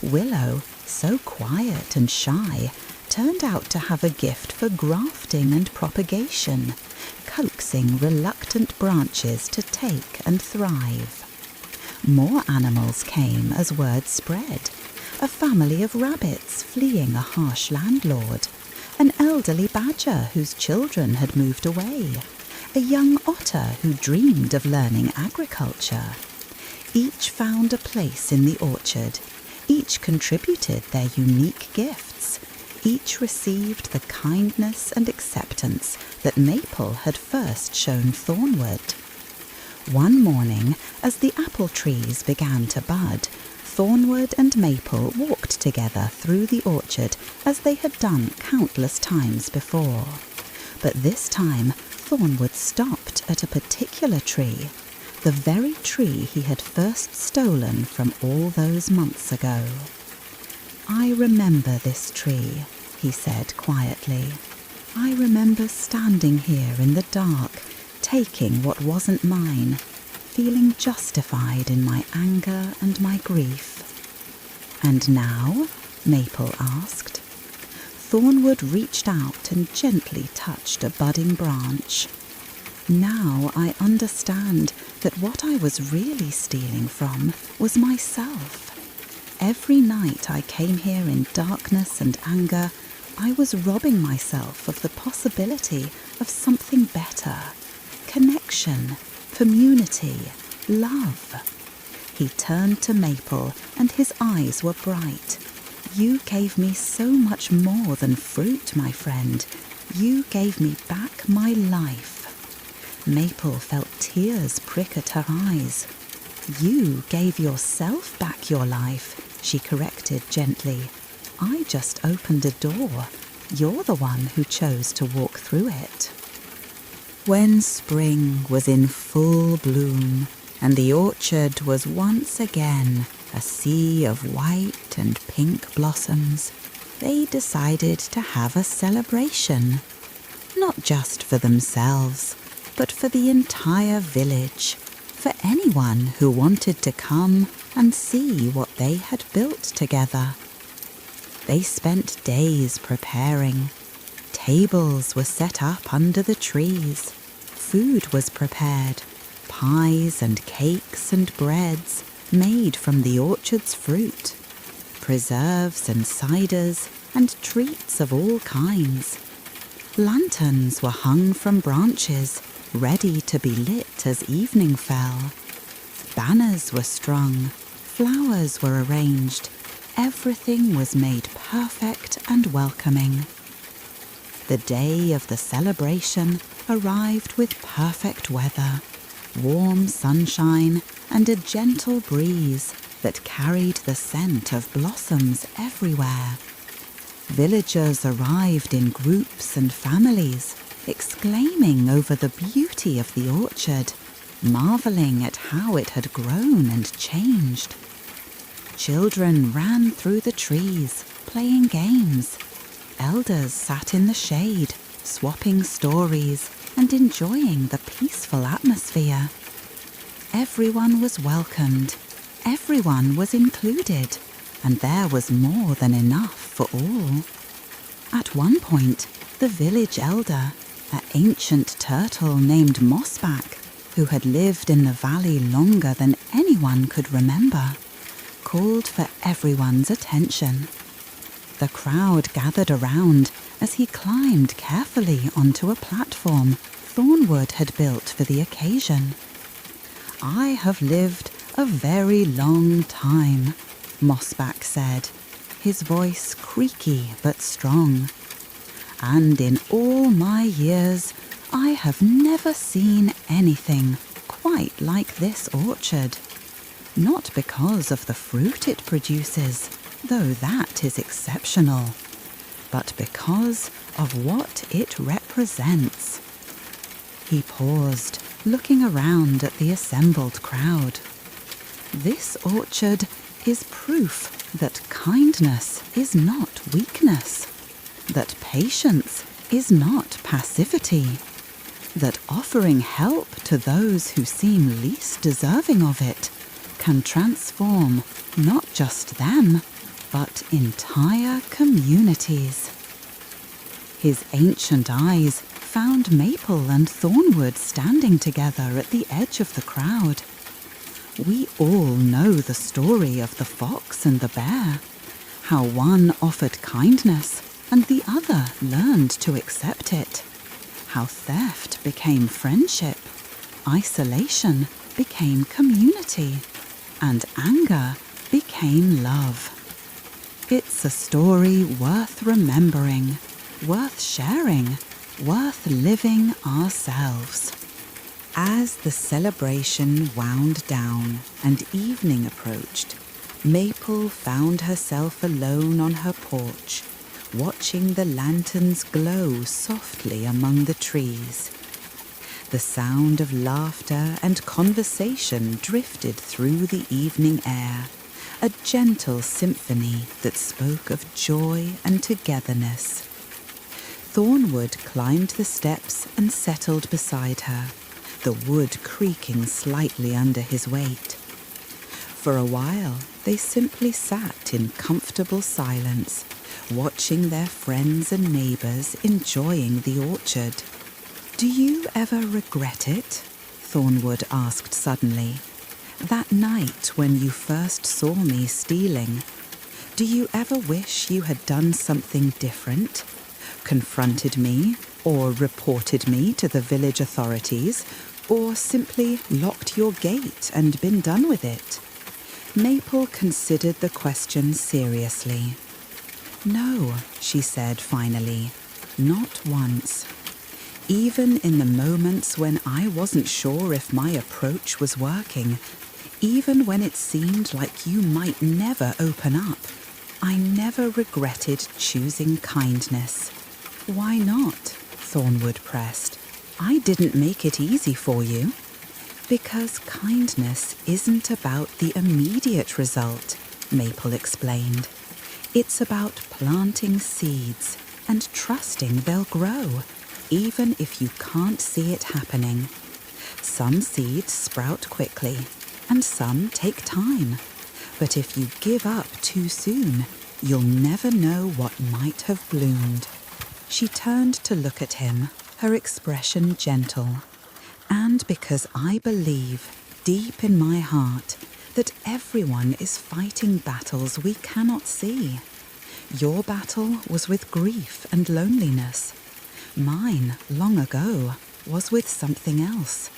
Willow, so quiet and shy, turned out to have a gift for grafting and propagation, coaxing reluctant branches to take and thrive. More animals came as word spread. A family of rabbits fleeing a harsh landlord, an elderly badger whose children had moved away, a young otter who dreamed of learning agriculture. Each found a place in the orchard. Each contributed their unique gifts. Each received the kindness and acceptance that Maple had first shown Thornwood. One morning, as the apple trees began to bud, Thornwood and Maple walked together through the orchard as they had done countless times before. But this time, Thornwood stopped at a particular tree, the very tree he had first stolen from all those months ago. "I remember this tree," he said quietly. "I remember standing here in the dark, taking what wasn't mine, feeling justified in my anger and my grief." "And now?" Maple asked. Thornwood reached out and gently touched a budding branch. "Now I understand that what I was really stealing from was myself. Every night I came here in darkness and anger, I was robbing myself of the possibility of something better. Connection, community, love." He turned to Maple and his eyes were bright. "You gave me so much more than fruit, my friend. You gave me back my life." Maple felt tears prick at her eyes. "You gave yourself back your life," she corrected gently. "I just opened a door. You're the one who chose to walk through it." When spring was in full bloom and the orchard was once again a sea of white and pink blossoms, they decided to have a celebration. Not just for themselves, but for the entire village, for anyone who wanted to come and see what they had built together. They spent days preparing. Tables were set up under the trees. Food was prepared, pies and cakes and breads made from the orchard's fruit, preserves and ciders and treats of all kinds. Lanterns were hung from branches, ready to be lit as evening fell. Banners were strung, flowers were arranged, everything was made perfect and welcoming. The day of the celebration arrived with perfect weather, warm sunshine and a gentle breeze that carried the scent of blossoms everywhere. Villagers arrived in groups and families, exclaiming over the beauty of the orchard, marvelling at how it had grown and changed. Children ran through the trees, playing games. Elders sat in the shade, swapping stories and enjoying the peaceful atmosphere. Everyone was welcomed, everyone was included, and there was more than enough for all. At one point, the village elder, an ancient turtle named Mossback, who had lived in the valley longer than anyone could remember, called for everyone's attention. The crowd gathered around as he climbed carefully onto a platform Thornwood had built for the occasion. "I have lived a very long time," Mossback said, his voice creaky but strong. "And in all my years, I have never seen anything quite like this orchard. Not because of the fruit it produces, though that is exceptional, but because of what it represents." He paused, looking around at the assembled crowd. "This orchard is proof that kindness is not weakness, that patience is not passivity, that offering help to those who seem least deserving of it can transform not just them, but entire communities." His ancient eyes found Maple and Thornwood standing together at the edge of the crowd. We all know the story of the fox and the bear, how one offered kindness and the other learned to accept it, how theft became friendship, isolation became community, and anger became love. It's a story worth remembering, worth sharing, worth living ourselves. As the celebration wound down and evening approached, Maple found herself alone on her porch, watching the lanterns glow softly among the trees. The sound of laughter and conversation drifted through the evening air, a gentle symphony that spoke of joy and togetherness. Thornwood climbed the steps and settled beside her, the wood creaking slightly under his weight. For a while, they simply sat in comfortable silence, watching their friends and neighbours enjoying the orchard. "Do you ever regret it?" Thornwood asked suddenly. "That night when you first saw me stealing, do you ever wish you had done something different? Confronted me, or reported me to the village authorities, or simply locked your gate and been done with it?" Maple considered the question seriously. "No," she said finally, "not once. Even in the moments when I wasn't sure if my approach was working, even when it seemed like you might never open up, I never regretted choosing kindness." "Why not?" Thornwood pressed. "I didn't make it easy for you." "Because kindness isn't about the immediate result," Maple explained. "It's about planting seeds and trusting they'll grow, even if you can't see it happening. Some seeds sprout quickly, and some take time. But if you give up too soon, you'll never know what might have bloomed." She turned to look at him, her expression gentle. "And because I believe, deep in my heart, that everyone is fighting battles we cannot see. Your battle was with grief and loneliness. Mine, long ago, was with something else.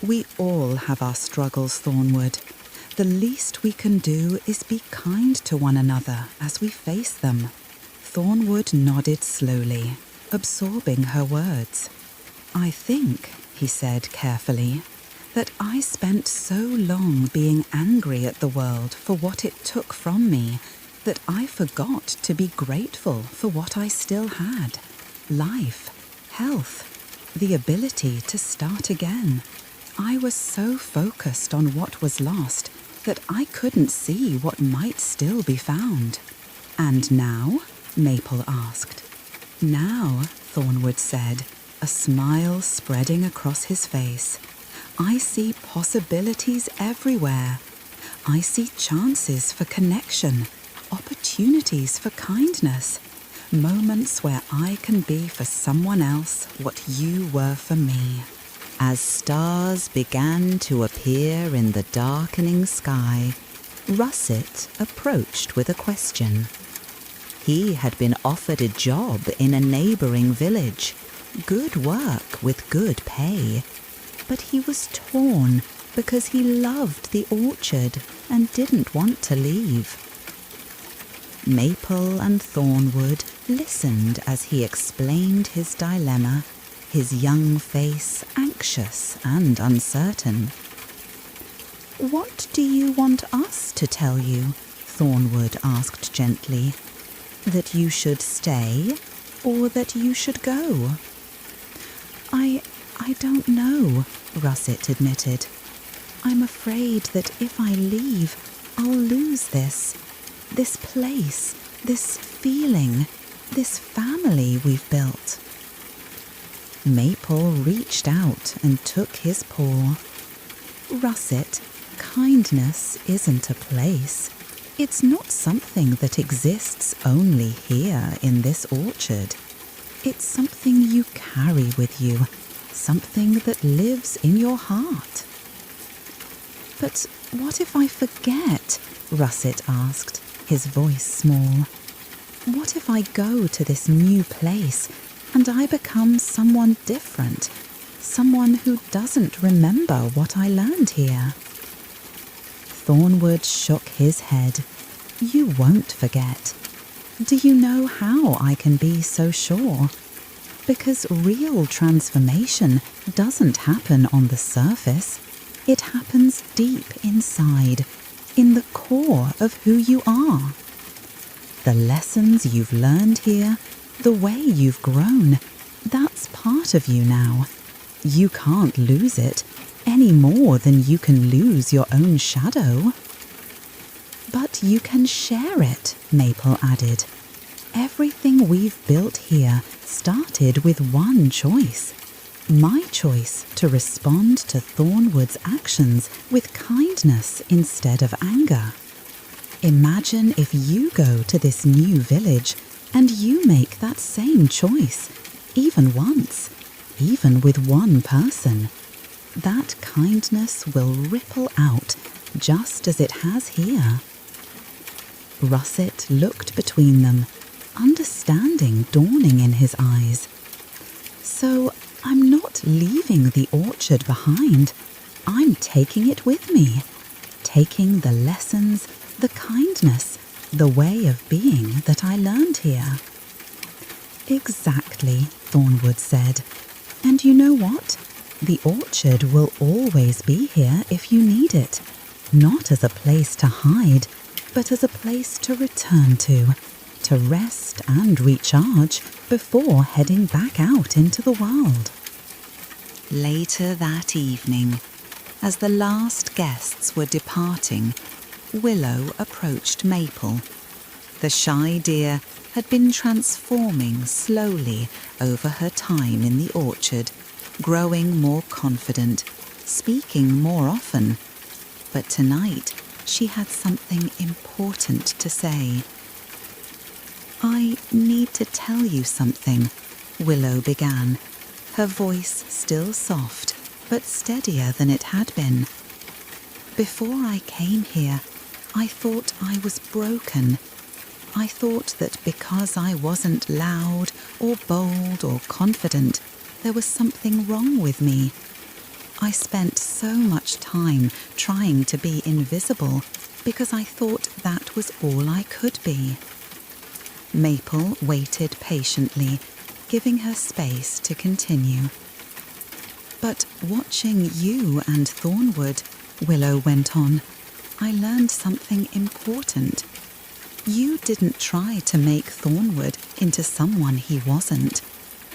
We all have our struggles, Thornwood. The least we can do is be kind to one another as we face them." Thornwood nodded slowly, absorbing her words. "I think," he said carefully, "that I spent so long being angry at the world for what it took from me that I forgot to be grateful for what I still had. Life, health, the ability to start again. I was so focused on what was lost that I couldn't see what might still be found." "And now?" Maple asked. "Now," Thornwood said, a smile spreading across his face, "I see possibilities everywhere. I see chances for connection, opportunities for kindness, moments where I can be for someone else what you were for me." As stars began to appear in the darkening sky, Russet approached with a question. He had been offered a job in a neighbouring village, good work with good pay, but he was torn because he loved the orchard and didn't want to leave. Maple and Thornwood listened as he explained his dilemma, his young face anxious and uncertain. "What do you want us to tell you?" Thornwood asked gently. "That you should stay or that you should go?" I don't know," Russet admitted. "I'm afraid that if I leave, I'll lose this place, this feeling, this family we've built." Maple reached out and took his paw. "Russet, kindness isn't a place. It's not something that exists only here in this orchard. It's something you carry with you, something that lives in your heart." "But what if I forget?" Russet asked, his voice small. "What if I go to this new place and I become someone different, someone who doesn't remember what I learned here?" Thornwood shook his head. "You won't forget. Do you know how I can be so sure? Because real transformation doesn't happen on the surface. It happens deep inside, in the core of who you are. The lessons you've learned here, the way you've grown, that's part of you now. You can't lose it, any more than you can lose your own shadow." "But you can share it," Maple added. "Everything we've built here started with one choice. My choice to respond to Thornwood's actions with kindness instead of anger. Imagine if you go to this new village and you make that same choice, even once, even with one person. That kindness will ripple out just as it has here." Russet looked between them, understanding dawning in his eyes. "So I'm not leaving the orchard behind. I'm taking it with me, taking the lessons, the kindness, the way of being that I learned here." "Exactly," Thornwood said. "And you know what? The orchard will always be here if you need it, not as a place to hide, but as a place to return to rest and recharge before heading back out into the world." Later that evening, as the last guests were departing, Willow approached Maple. The shy deer had been transforming slowly over her time in the orchard, growing more confident, speaking more often. But tonight she had something important to say. "I need to tell you something," Willow began, her voice still soft but steadier than it had been. "Before I came here, I thought I was broken. I thought that because I wasn't loud or bold or confident, there was something wrong with me. I spent so much time trying to be invisible because I thought that was all I could be." Maple waited patiently, giving her space to continue. "But watching you and Thornwood," Willow went on, "I learned something important. You didn't try to make Thornwood into someone he wasn't.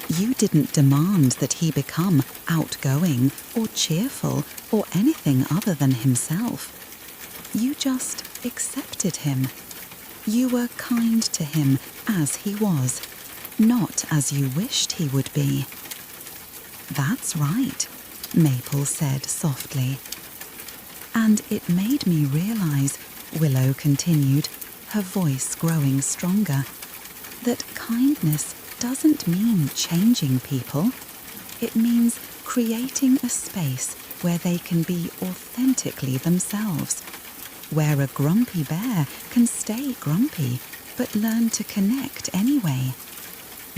You didn't demand that he become outgoing or cheerful or anything other than himself. You just accepted him. You were kind to him as he was, not as you wished he would be." "That's right," Maple said softly. "And it made me realize," Willow continued, her voice growing stronger, "that kindness doesn't mean changing people. It means creating a space where they can be authentically themselves, where a grumpy bear can stay grumpy but learn to connect anyway,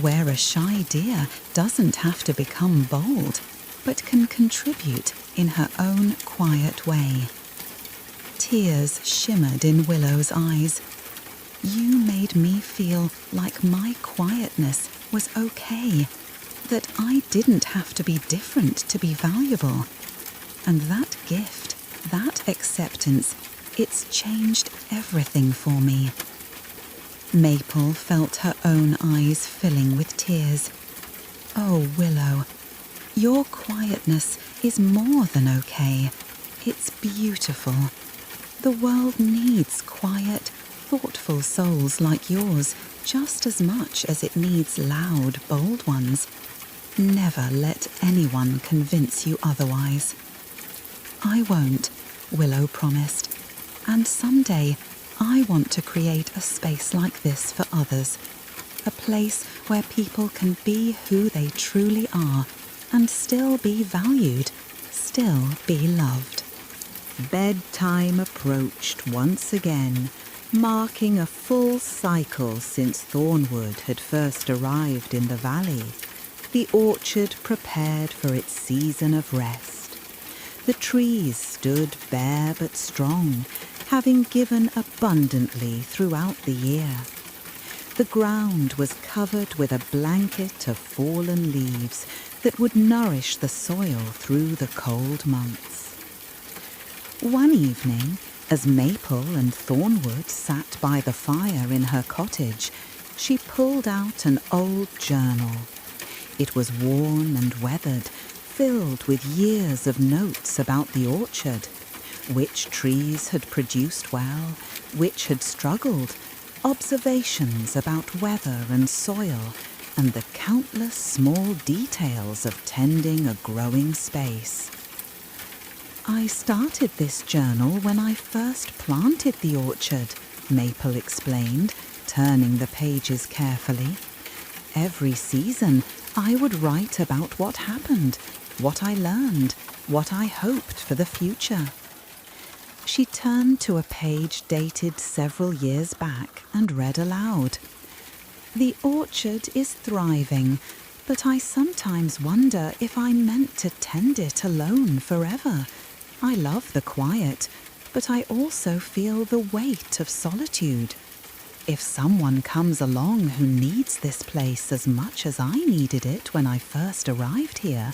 where a shy deer doesn't have to become bold but can contribute in her own quiet way." Tears shimmered in Willow's eyes. You made me feel like my quietness was okay, that I didn't have to be different to be valuable. And that gift, that acceptance, it's changed everything for me. Maple felt her own eyes filling with tears. Oh, Willow, your quietness is more than okay. It's beautiful. The world needs quiet, thoughtful souls like yours just as much as it needs loud, bold ones. Never let anyone convince you otherwise. I won't, Willow promised. And someday I want to create a space like this for others. A place where people can be who they truly are and still be valued, still be loved. Bedtime approached once again, marking a full cycle since Thornwood had first arrived in the valley. The orchard prepared for its season of rest. The trees stood bare but strong, having given abundantly throughout the year. The ground was covered with a blanket of fallen leaves that would nourish the soil through the cold months. One evening, as Maple and Thornwood sat by the fire in her cottage, she pulled out an old journal. It was worn and weathered, filled with years of notes about the orchard, which trees had produced well, which had struggled, observations about weather and soil, and the countless small details of tending a growing space. I started this journal when I first planted the orchard, Maple explained, turning the pages carefully. Every season, I would write about what happened, what I learned, what I hoped for the future. She turned to a page dated several years back and read aloud. The orchard is thriving, but I sometimes wonder if I'm meant to tend it alone forever. I love the quiet, but I also feel the weight of solitude. If someone comes along who needs this place as much as I needed it when I first arrived here,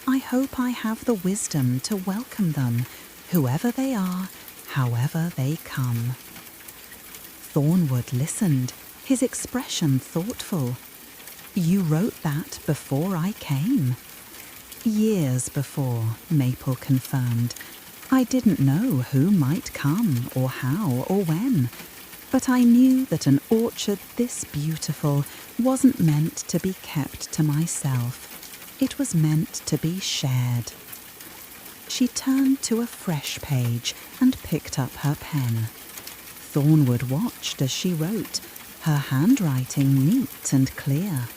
I hope I have the wisdom to welcome them, whoever they are, however they come. Thornwood listened, his expression thoughtful. You wrote that before I came. Years before, Maple confirmed. I didn't know who might come, or how, or when. But I knew that an orchard this beautiful wasn't meant to be kept to myself. It was meant to be shared. She turned to a fresh page and picked up her pen. Thornwood watched as she wrote, her handwriting neat and clear.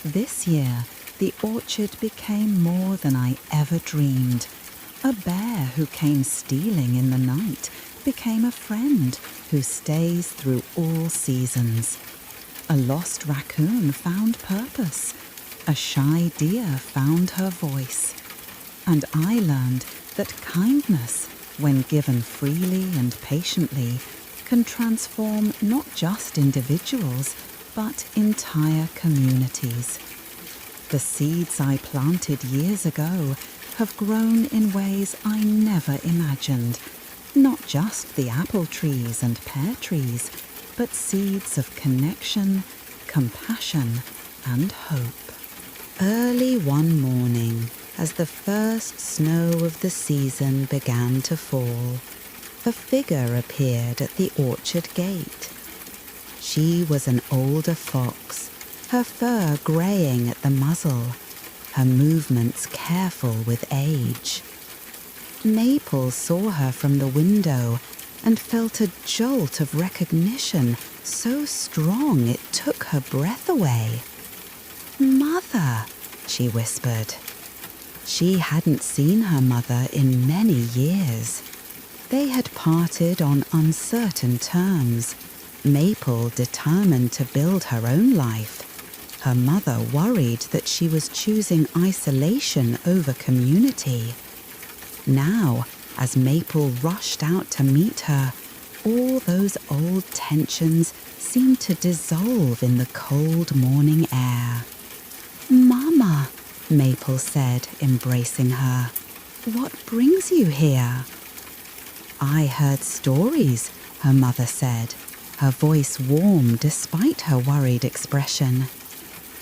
This year, the orchard became more than I ever dreamed. A bear who came stealing in the night became a friend who stays through all seasons. A lost raccoon found purpose. A shy deer found her voice. And I learned that kindness, when given freely and patiently, can transform not just individuals, but entire communities. The seeds I planted years ago have grown in ways I never imagined. Not just the apple trees and pear trees, but seeds of connection, compassion, and hope. Early one morning, as the first snow of the season began to fall, a figure appeared at the orchard gate. She was an older fox, her fur greying at the muzzle, her movements careful with age. Maple saw her from the window and felt a jolt of recognition so strong it took her breath away. "Mother," she whispered. She hadn't seen her mother in many years. They had parted on uncertain terms, Maple determined to build her own life. Her mother worried that she was choosing isolation over community. Now, as Maple rushed out to meet her, all those old tensions seemed to dissolve in the cold morning air. "Mama," Maple said, embracing her, "what brings you here?" "I heard stories," her mother said, her voice warm despite her worried expression.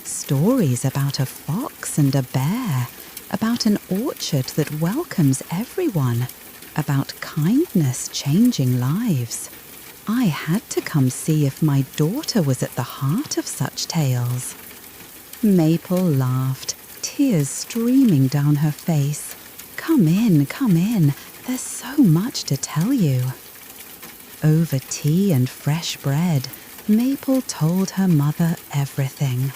"Stories about a fox and a bear, about an orchard that welcomes everyone, about kindness changing lives. I had to come see if my daughter was at the heart of such tales." Maple laughed, tears streaming down her face. Come in, there's so much to tell you." Over tea and fresh bread, Maple told her mother everything.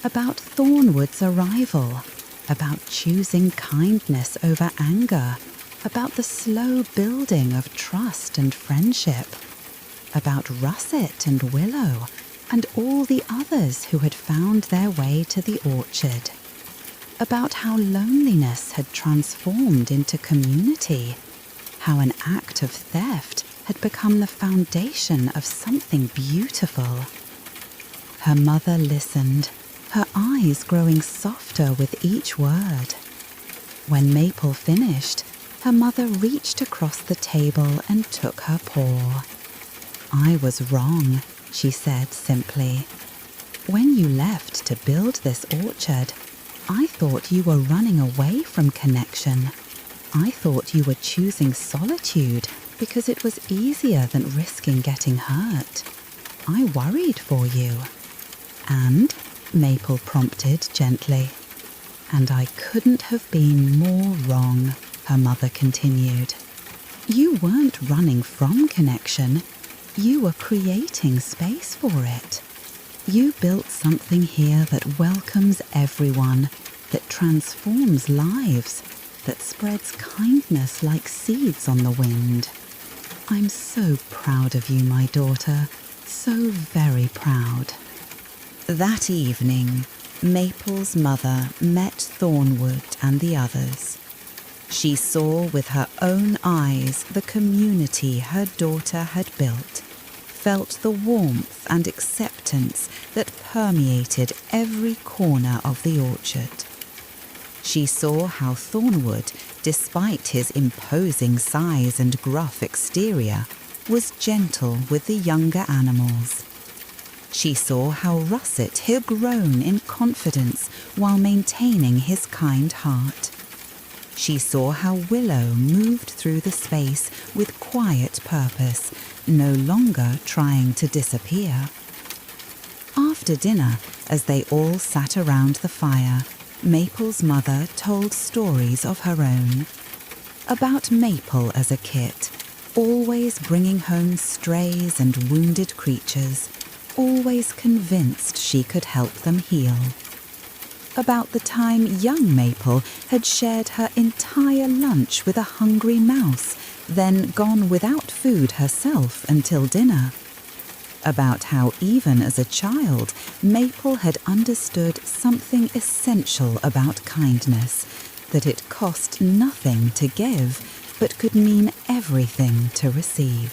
About Thornwood's arrival, about choosing kindness over anger, about the slow building of trust and friendship, about Russet and Willow and all the others who had found their way to the orchard, about how loneliness had transformed into community, how an act of theft had become the foundation of something beautiful. Her mother listened, her eyes growing softer with each word. When Maple finished, her mother reached across the table and took her paw. "I was wrong," she said simply. "When you left to build this orchard, I thought you were running away from connection. I thought you were choosing solitude because it was easier than risking getting hurt. I worried for you." "And?" Maple prompted gently. "And I couldn't have been more wrong," her mother continued. "You weren't running from connection. You were creating space for it. You built something here that welcomes everyone, that transforms lives, that spreads kindness like seeds on the wind. I'm so proud of you, my daughter, so very proud." That evening, Maple's mother met Thornwood and the others. She saw with her own eyes the community her daughter had built, felt the warmth and acceptance that permeated every corner of the orchard. She saw how Thornwood, despite his imposing size and gruff exterior, was gentle with the younger animals. She saw how Russet had grown in confidence while maintaining his kind heart. She saw how Willow moved through the space with quiet purpose, no longer trying to disappear. After dinner, as they all sat around the fire, Maple's mother told stories of her own. About Maple as a kit, always bringing home strays and wounded creatures, always convinced she could help them heal. About the time young Maple had shared her entire lunch with a hungry mouse, then gone without food herself until dinner. About how even as a child, Maple had understood something essential about kindness, that it cost nothing to give, but could mean everything to receive.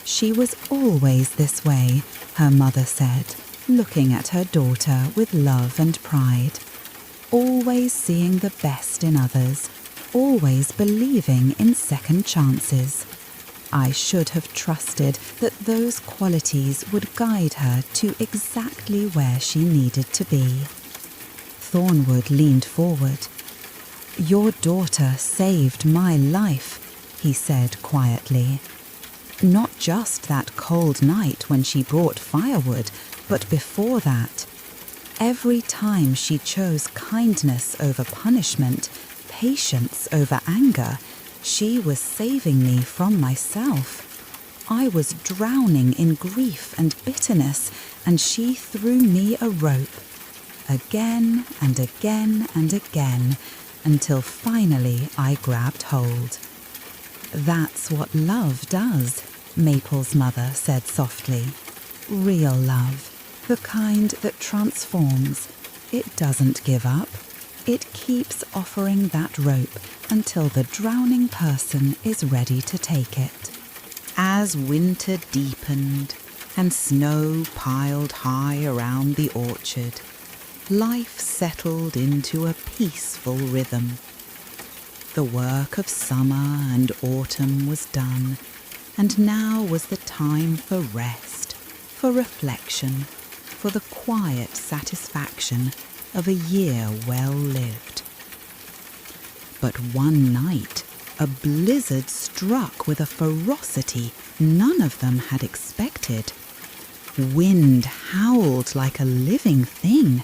She was always this way, her mother said, looking at her daughter with love and pride. Always seeing the best in others, always believing in second chances. I should have trusted that those qualities would guide her to exactly where she needed to be. Thornwood leaned forward. "Your daughter saved my life," he said quietly. "Not just that cold night when she brought firewood, but before that. Every time she chose kindness over punishment, patience over anger, she was saving me from myself. I was drowning in grief and bitterness, and she threw me a rope. Again and again and again, until finally I grabbed hold." "That's what love does," Maple's mother said softly. "Real love, the kind that transforms. It doesn't give up. It keeps offering that rope until the drowning person is ready to take it." As winter deepened and snow piled high around the orchard, life settled into a peaceful rhythm. The work of summer and autumn was done, and now was the time for rest, for reflection, for the quiet satisfaction of a year well lived. But one night, a blizzard struck with a ferocity none of them had expected. Wind howled like a living thing.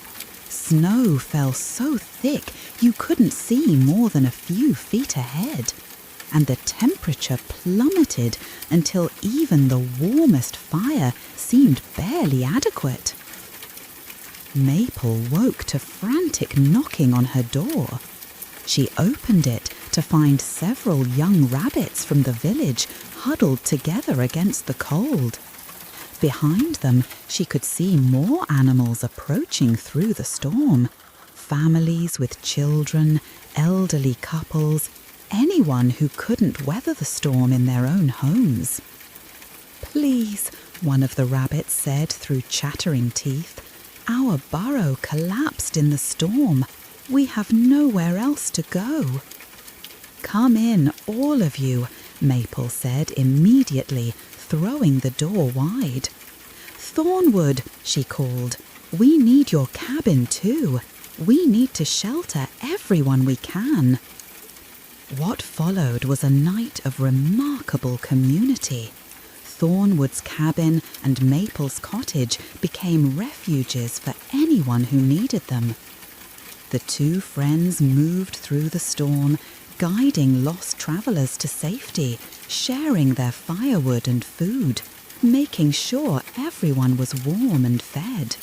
Snow fell so thick you couldn't see more than a few feet ahead, and the temperature plummeted until even the warmest fire seemed barely adequate. Maple woke to frantic knocking on her door. She opened it to find several young rabbits from the village huddled together against the cold. Behind them, she could see more animals approaching through the storm. Families with children, elderly couples, anyone who couldn't weather the storm in their own homes. "Please," one of the rabbits said through chattering teeth, "our burrow collapsed in the storm. We have nowhere else to go." "Come in, all of you," Maple said immediately, throwing the door wide. "Thornwood," she called, "we need your cabin too. We need to shelter everyone we can." What followed was a night of remarkable community. Thornwood's cabin and Maple's cottage became refuges for anyone who needed them. The two friends moved through the storm, guiding lost travelers to safety, sharing their firewood and food, making sure everyone was warm and fed.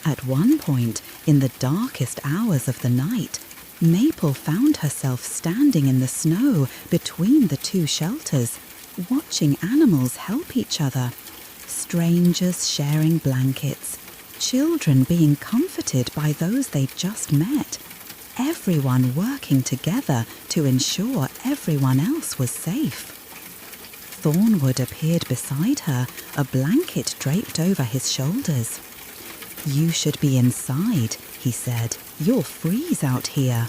At one point, in the darkest hours of the night, Maple found herself standing in the snow between the two shelters, watching animals help each other, strangers sharing blankets, children being comforted by those they'd just met, everyone working together to ensure everyone else was safe. Thornwood appeared beside her, a blanket draped over his shoulders. "You should be inside," he said. "You'll freeze out here."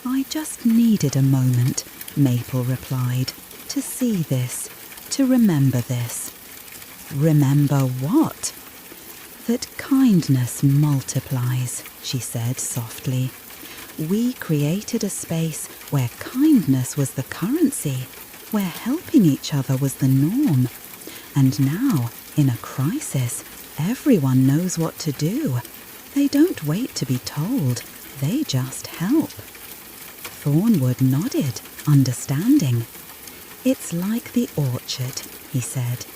"I just needed a moment," Maple replied, "to see this, to remember this." "Remember what?" "That kindness multiplies," she said softly. "We created a space where kindness was the currency, where helping each other was the norm. And now, in a crisis, everyone knows what to do. They don't wait to be told, they just help." Thornwood nodded, understanding. "It's like the orchard," he said.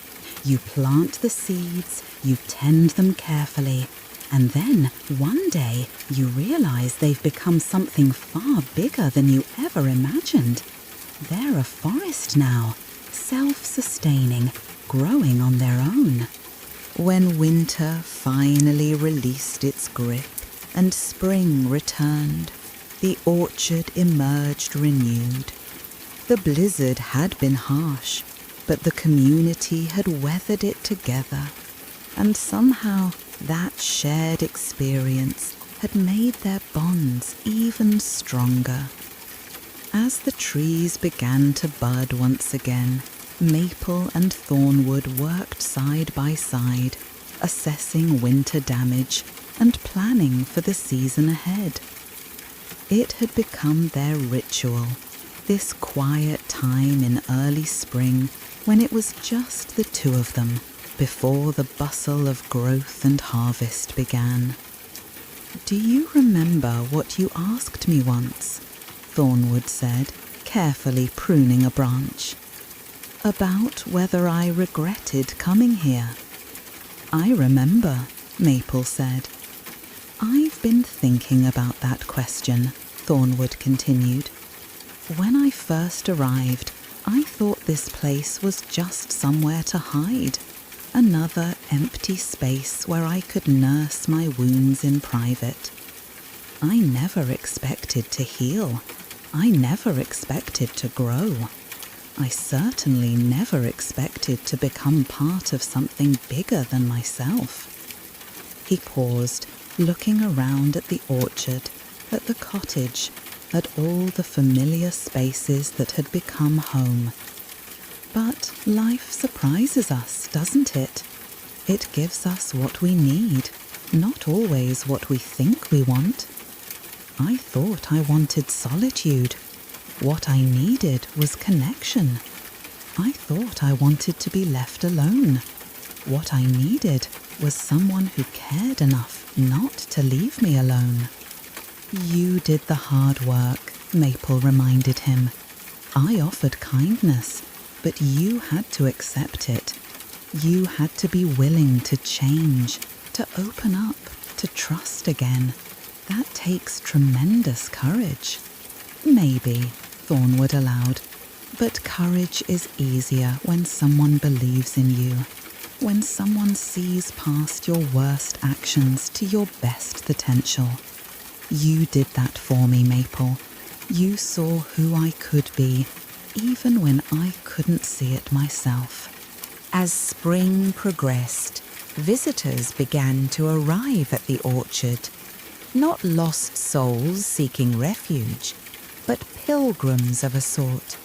"You plant the seeds, you tend them carefully, and then one day you realize they've become something far bigger than you ever imagined. They're a forest now, self-sustaining, growing on their own." When winter finally released its grip and spring returned, the orchard emerged renewed. The blizzard had been harsh, but the community had weathered it together, and somehow that shared experience had made their bonds even stronger. As the trees began to bud once again, Maple and Thornwood worked side by side, assessing winter damage and planning for the season ahead. It had become their ritual, this quiet time in early spring when it was just the two of them before the bustle of growth and harvest began. "Do you remember what you asked me once?" Thornwood said, carefully pruning a branch. "About whether I regretted coming here." "I remember," Maple said. "I've been thinking about that question," Thornwood continued. "When I first arrived, I thought this place was just somewhere to hide, another empty space where I could nurse my wounds in private. I never expected to heal. I never expected to grow. I certainly never expected to become part of something bigger than myself. He paused, looking around at the orchard, at the cottage, at all the familiar spaces that had become home. But life surprises us, doesn't it? It gives us what we need, not always what we think we want. I thought I wanted solitude. What I needed was connection. I thought I wanted to be left alone. What I needed was someone who cared enough not to leave me alone. You did the hard work, Maple reminded him. I offered kindness, but you had to accept it. You had to be willing to change, to open up, to trust again. That takes tremendous courage. Maybe, Thornwood allowed, but courage is easier when someone believes in you, when someone sees past your worst actions to your best potential. You did that for me, Maple. You saw who I could be, even when I couldn't see it myself. As spring progressed, visitors began to arrive at the orchard. Not lost souls seeking refuge, but pilgrims of a sort.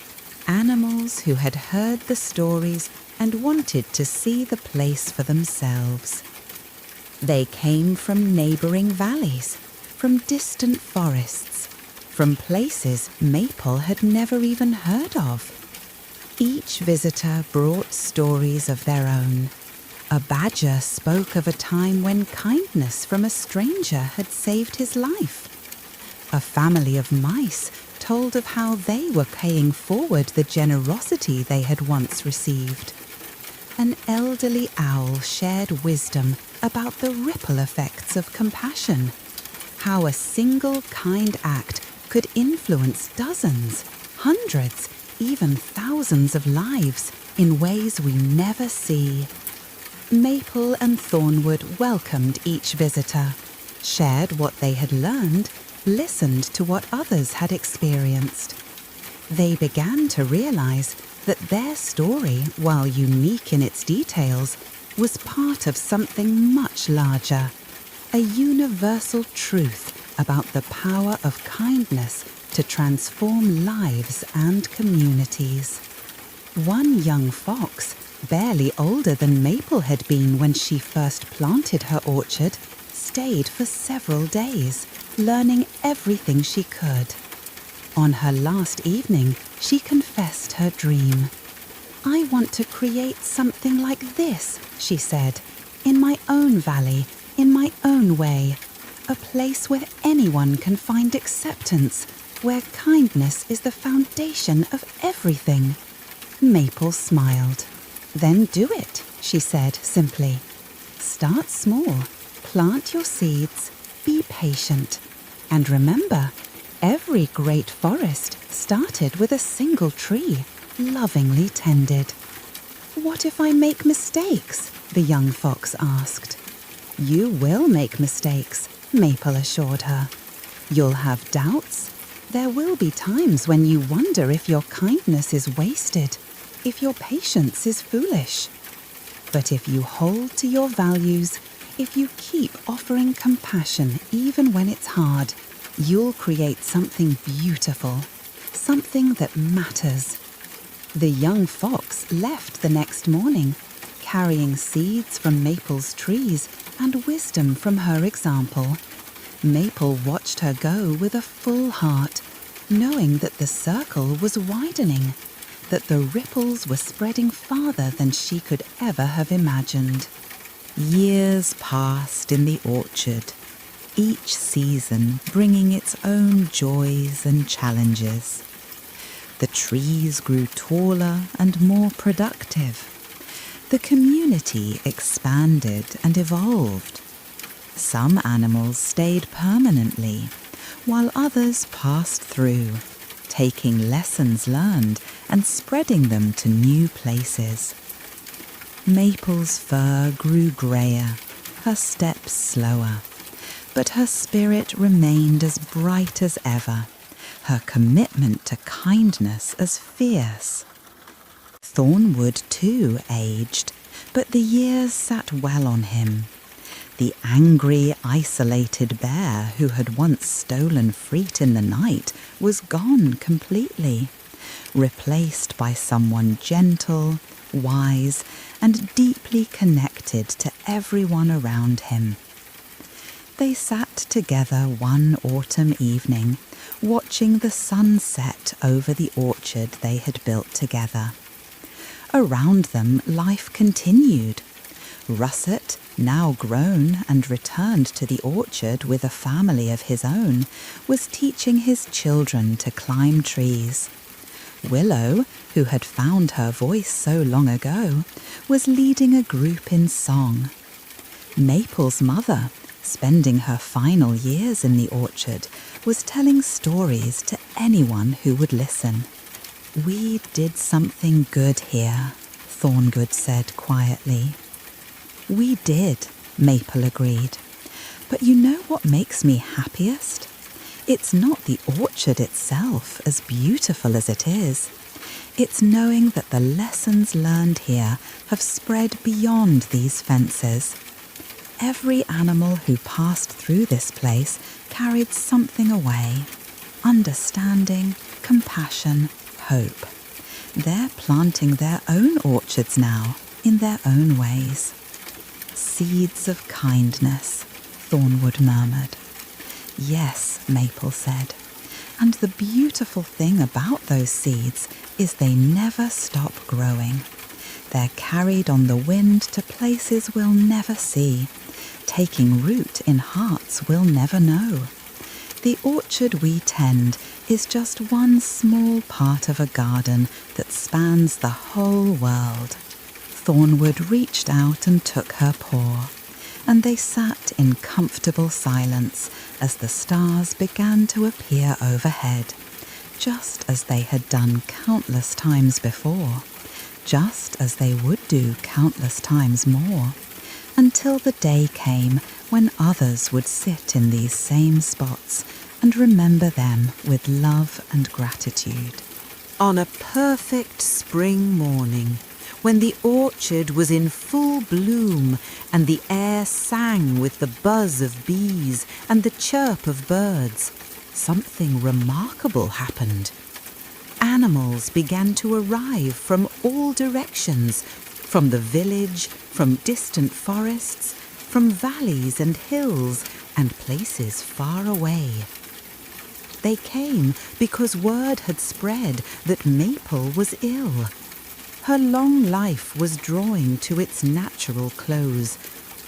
Animals who had heard the stories and wanted to see the place for themselves. They came from neighbouring valleys, from distant forests, from places Maple had never even heard of. Each visitor brought stories of their own. A badger spoke of a time when kindness from a stranger had saved his life. A family of mice told of how they were paying forward the generosity they had once received. An elderly owl shared wisdom about the ripple effects of compassion, how a single kind act could influence dozens, hundreds, even thousands of lives in ways we never see. Maple and Thornwood welcomed each visitor, shared what they had learned, listened to what others had experienced. They began to realize that their story, while unique in its details, was part of something much larger, a universal truth about the power of kindness to transform lives and communities. One young fox, barely older than Maple had been when she first planted her orchard, stayed for several days, learning everything she could. On her last evening, she confessed her dream. "I want to create something like this," she said, "in my own valley, in my own way. A place where anyone can find acceptance, where kindness is the foundation of everything." Maple smiled. "Then do it," she said simply. "Start small, plant your seeds, be patient. And remember, every great forest started with a single tree, lovingly tended." "What if I make mistakes?" the young fox asked. "You will make mistakes," Maple assured her. "You'll have doubts. There will be times when you wonder if your kindness is wasted, if your patience is foolish. But if you hold to your values, if you keep offering compassion even when it's hard, you'll create something beautiful, something that matters." The young fox left the next morning, carrying seeds from Maple's trees and wisdom from her example. Maple watched her go with a full heart, knowing that the circle was widening, that the ripples were spreading farther than she could ever have imagined. Years passed in the orchard, each season bringing its own joys and challenges. The trees grew taller and more productive. The community expanded and evolved. Some animals stayed permanently, while others passed through, taking lessons learned and spreading them to new places. Maple's fur grew grayer, her steps slower, but her spirit remained as bright as ever, her commitment to kindness as fierce. Thornwood too aged, but the years sat well on him. The angry, isolated bear who had once stolen fruit in the night was gone completely, replaced by someone gentle, wise, and deeply connected to everyone around him. They sat together one autumn evening, watching the sun set over the orchard they had built together. Around them, life continued. Russet, now grown and returned to the orchard with a family of his own, was teaching his children to climb trees. Willow, who had found her voice so long ago, was leading a group in song. Maple's mother, spending her final years in the orchard, was telling stories to anyone who would listen. "We did something good here," Thornwood said quietly. "We did," Maple agreed. "But you know what makes me happiest? It's not the orchard itself, as beautiful as it is. It's knowing that the lessons learned here have spread beyond these fences. Every animal who passed through this place carried something away: understanding, compassion, hope. They're planting their own orchards now, in their own ways." "Seeds of kindness," Thornwood murmured. "Yes," Maple said, "and the beautiful thing about those seeds is they never stop growing. They're carried on the wind to places we'll never see, taking root in hearts we'll never know. The orchard we tend is just one small part of a garden that spans the whole world." Thornwood reached out and took her paw, and they sat in comfortable silence as the stars began to appear overhead, just as they had done countless times before, just as they would do countless times more, until the day came when others would sit in these same spots and remember them with love and gratitude. On a perfect spring morning, when the orchard was in full bloom and the air sang with the buzz of bees and the chirp of birds, something remarkable happened. Animals began to arrive from all directions, from the village, from distant forests, from valleys and hills and places far away. They came because word had spread that Maple was ill. Her long life was drawing to its natural close,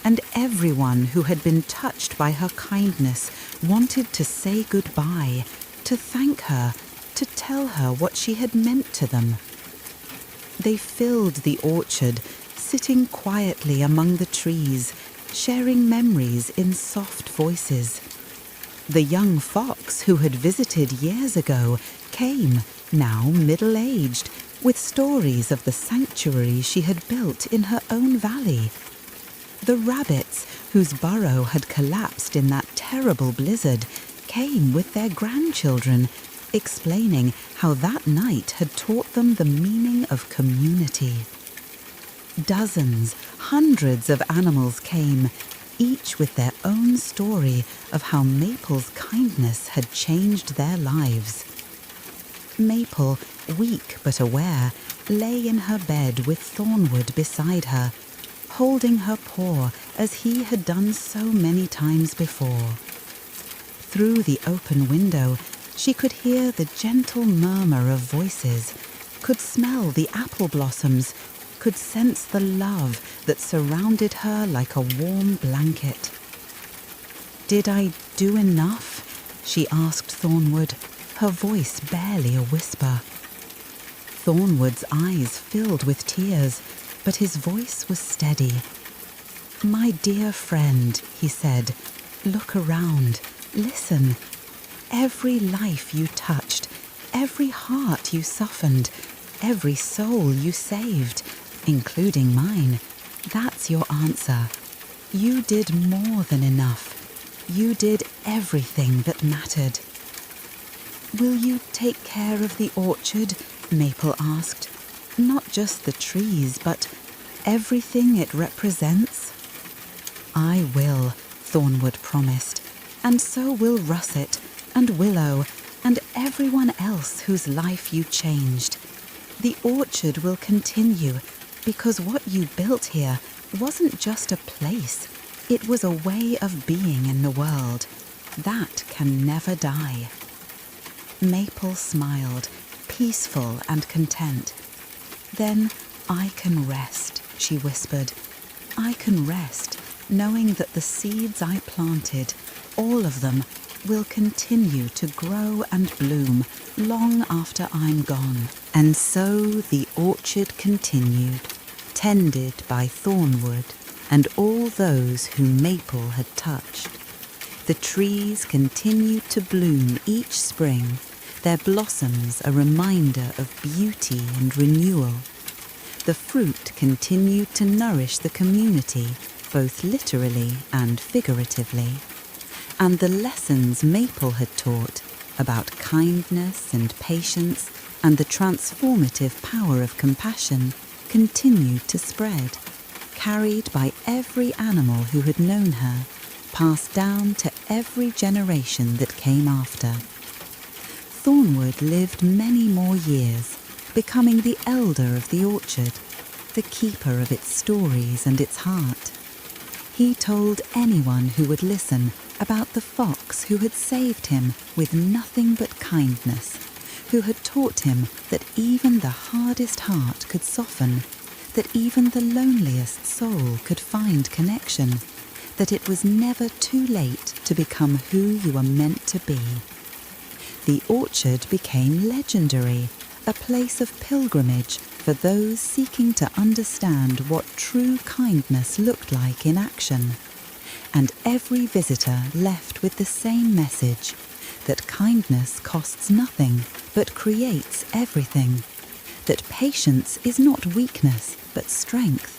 and everyone who had been touched by her kindness wanted to say goodbye, to thank her, to tell her what she had meant to them. They filled the orchard, sitting quietly among the trees, sharing memories in soft voices. The young fox who had visited years ago came, now middle-aged, with stories of the sanctuary she had built in her own valley. The rabbits, whose burrow had collapsed in that terrible blizzard, came with their grandchildren, explaining how that night had taught them the meaning of community. Dozens, hundreds of animals came, each with their own story of how Maple's kindness had changed their lives. Maple, weak but aware, lay in her bed with Thornwood beside her, holding her paw as he had done so many times before. Through the open window, she could hear the gentle murmur of voices, could smell the apple blossoms, could sense the love that surrounded her like a warm blanket. "Did I do enough?" she asked Thornwood, her voice barely a whisper. Thornwood's eyes filled with tears, but his voice was steady. "My dear friend," he said, "look around, listen. Every life you touched, every heart you softened, every soul you saved, including mine, that's your answer. You did more than enough. You did everything that mattered." "Will you take care of the orchard?" Maple asked. not just the trees, but everything it represents? I will, Thornwood promised, and so will Russet and Willow and everyone else whose life you changed. The orchard will continue because what you built here wasn't just a place. It was a way of being in the world. That can never die. Maple smiled, peaceful and content. Then I can rest, she whispered. I can rest, knowing that the seeds I planted, all of them, will continue to grow and bloom long after I'm gone. And so the orchard continued, tended by Thornwood and all those whom Maple had touched. The trees continued to bloom each spring, their blossoms a reminder of beauty and renewal. The fruit continued to nourish the community, both literally and figuratively. And the lessons Maple had taught about kindness and patience and the transformative power of compassion continued to spread, carried by every animal who had known her, passed down to every generation that came after. Thornwood lived many more years, becoming the elder of the orchard, the keeper of its stories and its heart. He told anyone who would listen about the fox who had saved him with nothing but kindness, who had taught him that even the hardest heart could soften, that even the loneliest soul could find connection, that it was never too late to become who you were meant to be. The orchard became legendary, a place of pilgrimage for those seeking to understand what true kindness looked like in action. And every visitor left with the same message, that kindness costs nothing but creates everything, that patience is not weakness but strength,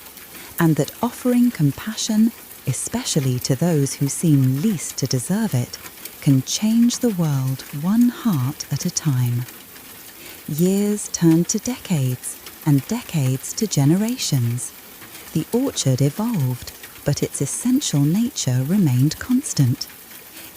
and that offering compassion, especially to those who seem least to deserve it, can change the world one heart at a time. Years turned to decades, and decades to generations. The orchard evolved, but its essential nature remained constant.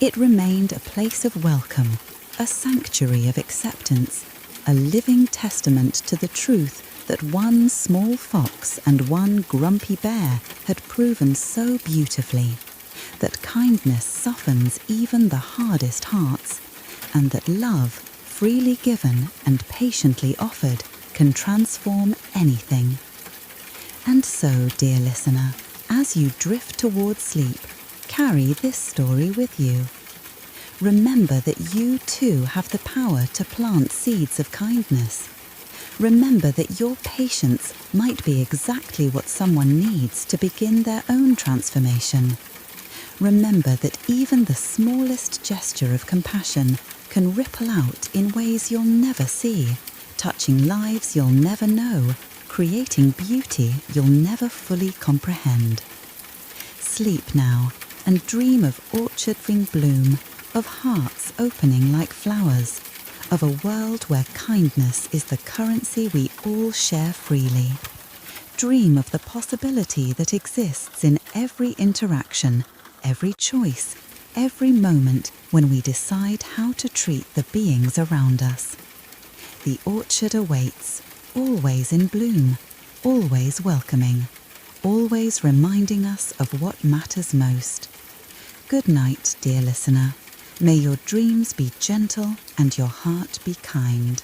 It remained a place of welcome, a sanctuary of acceptance, a living testament to the truth that one small fox and one grumpy bear had proven so beautifully, that kindness softens even the hardest hearts, and that love, freely given and patiently offered, can transform anything. And so, dear listener, as you drift towards sleep, carry this story with you. Remember that you too have the power to plant seeds of kindness. Remember that your patience might be exactly what someone needs to begin their own transformation. Remember that even the smallest gesture of compassion can ripple out in ways you'll never see, touching lives you'll never know, creating beauty you'll never fully comprehend. Sleep now and dream of orchard-ring bloom, of hearts opening like flowers, of a world where kindness is the currency we all share freely. Dream of the possibility that exists in every interaction, every choice, every moment when we decide how to treat the beings around us. The orchard awaits, always in bloom, always welcoming, always reminding us of what matters most. Good night, dear listener. May your dreams be gentle and your heart be kind.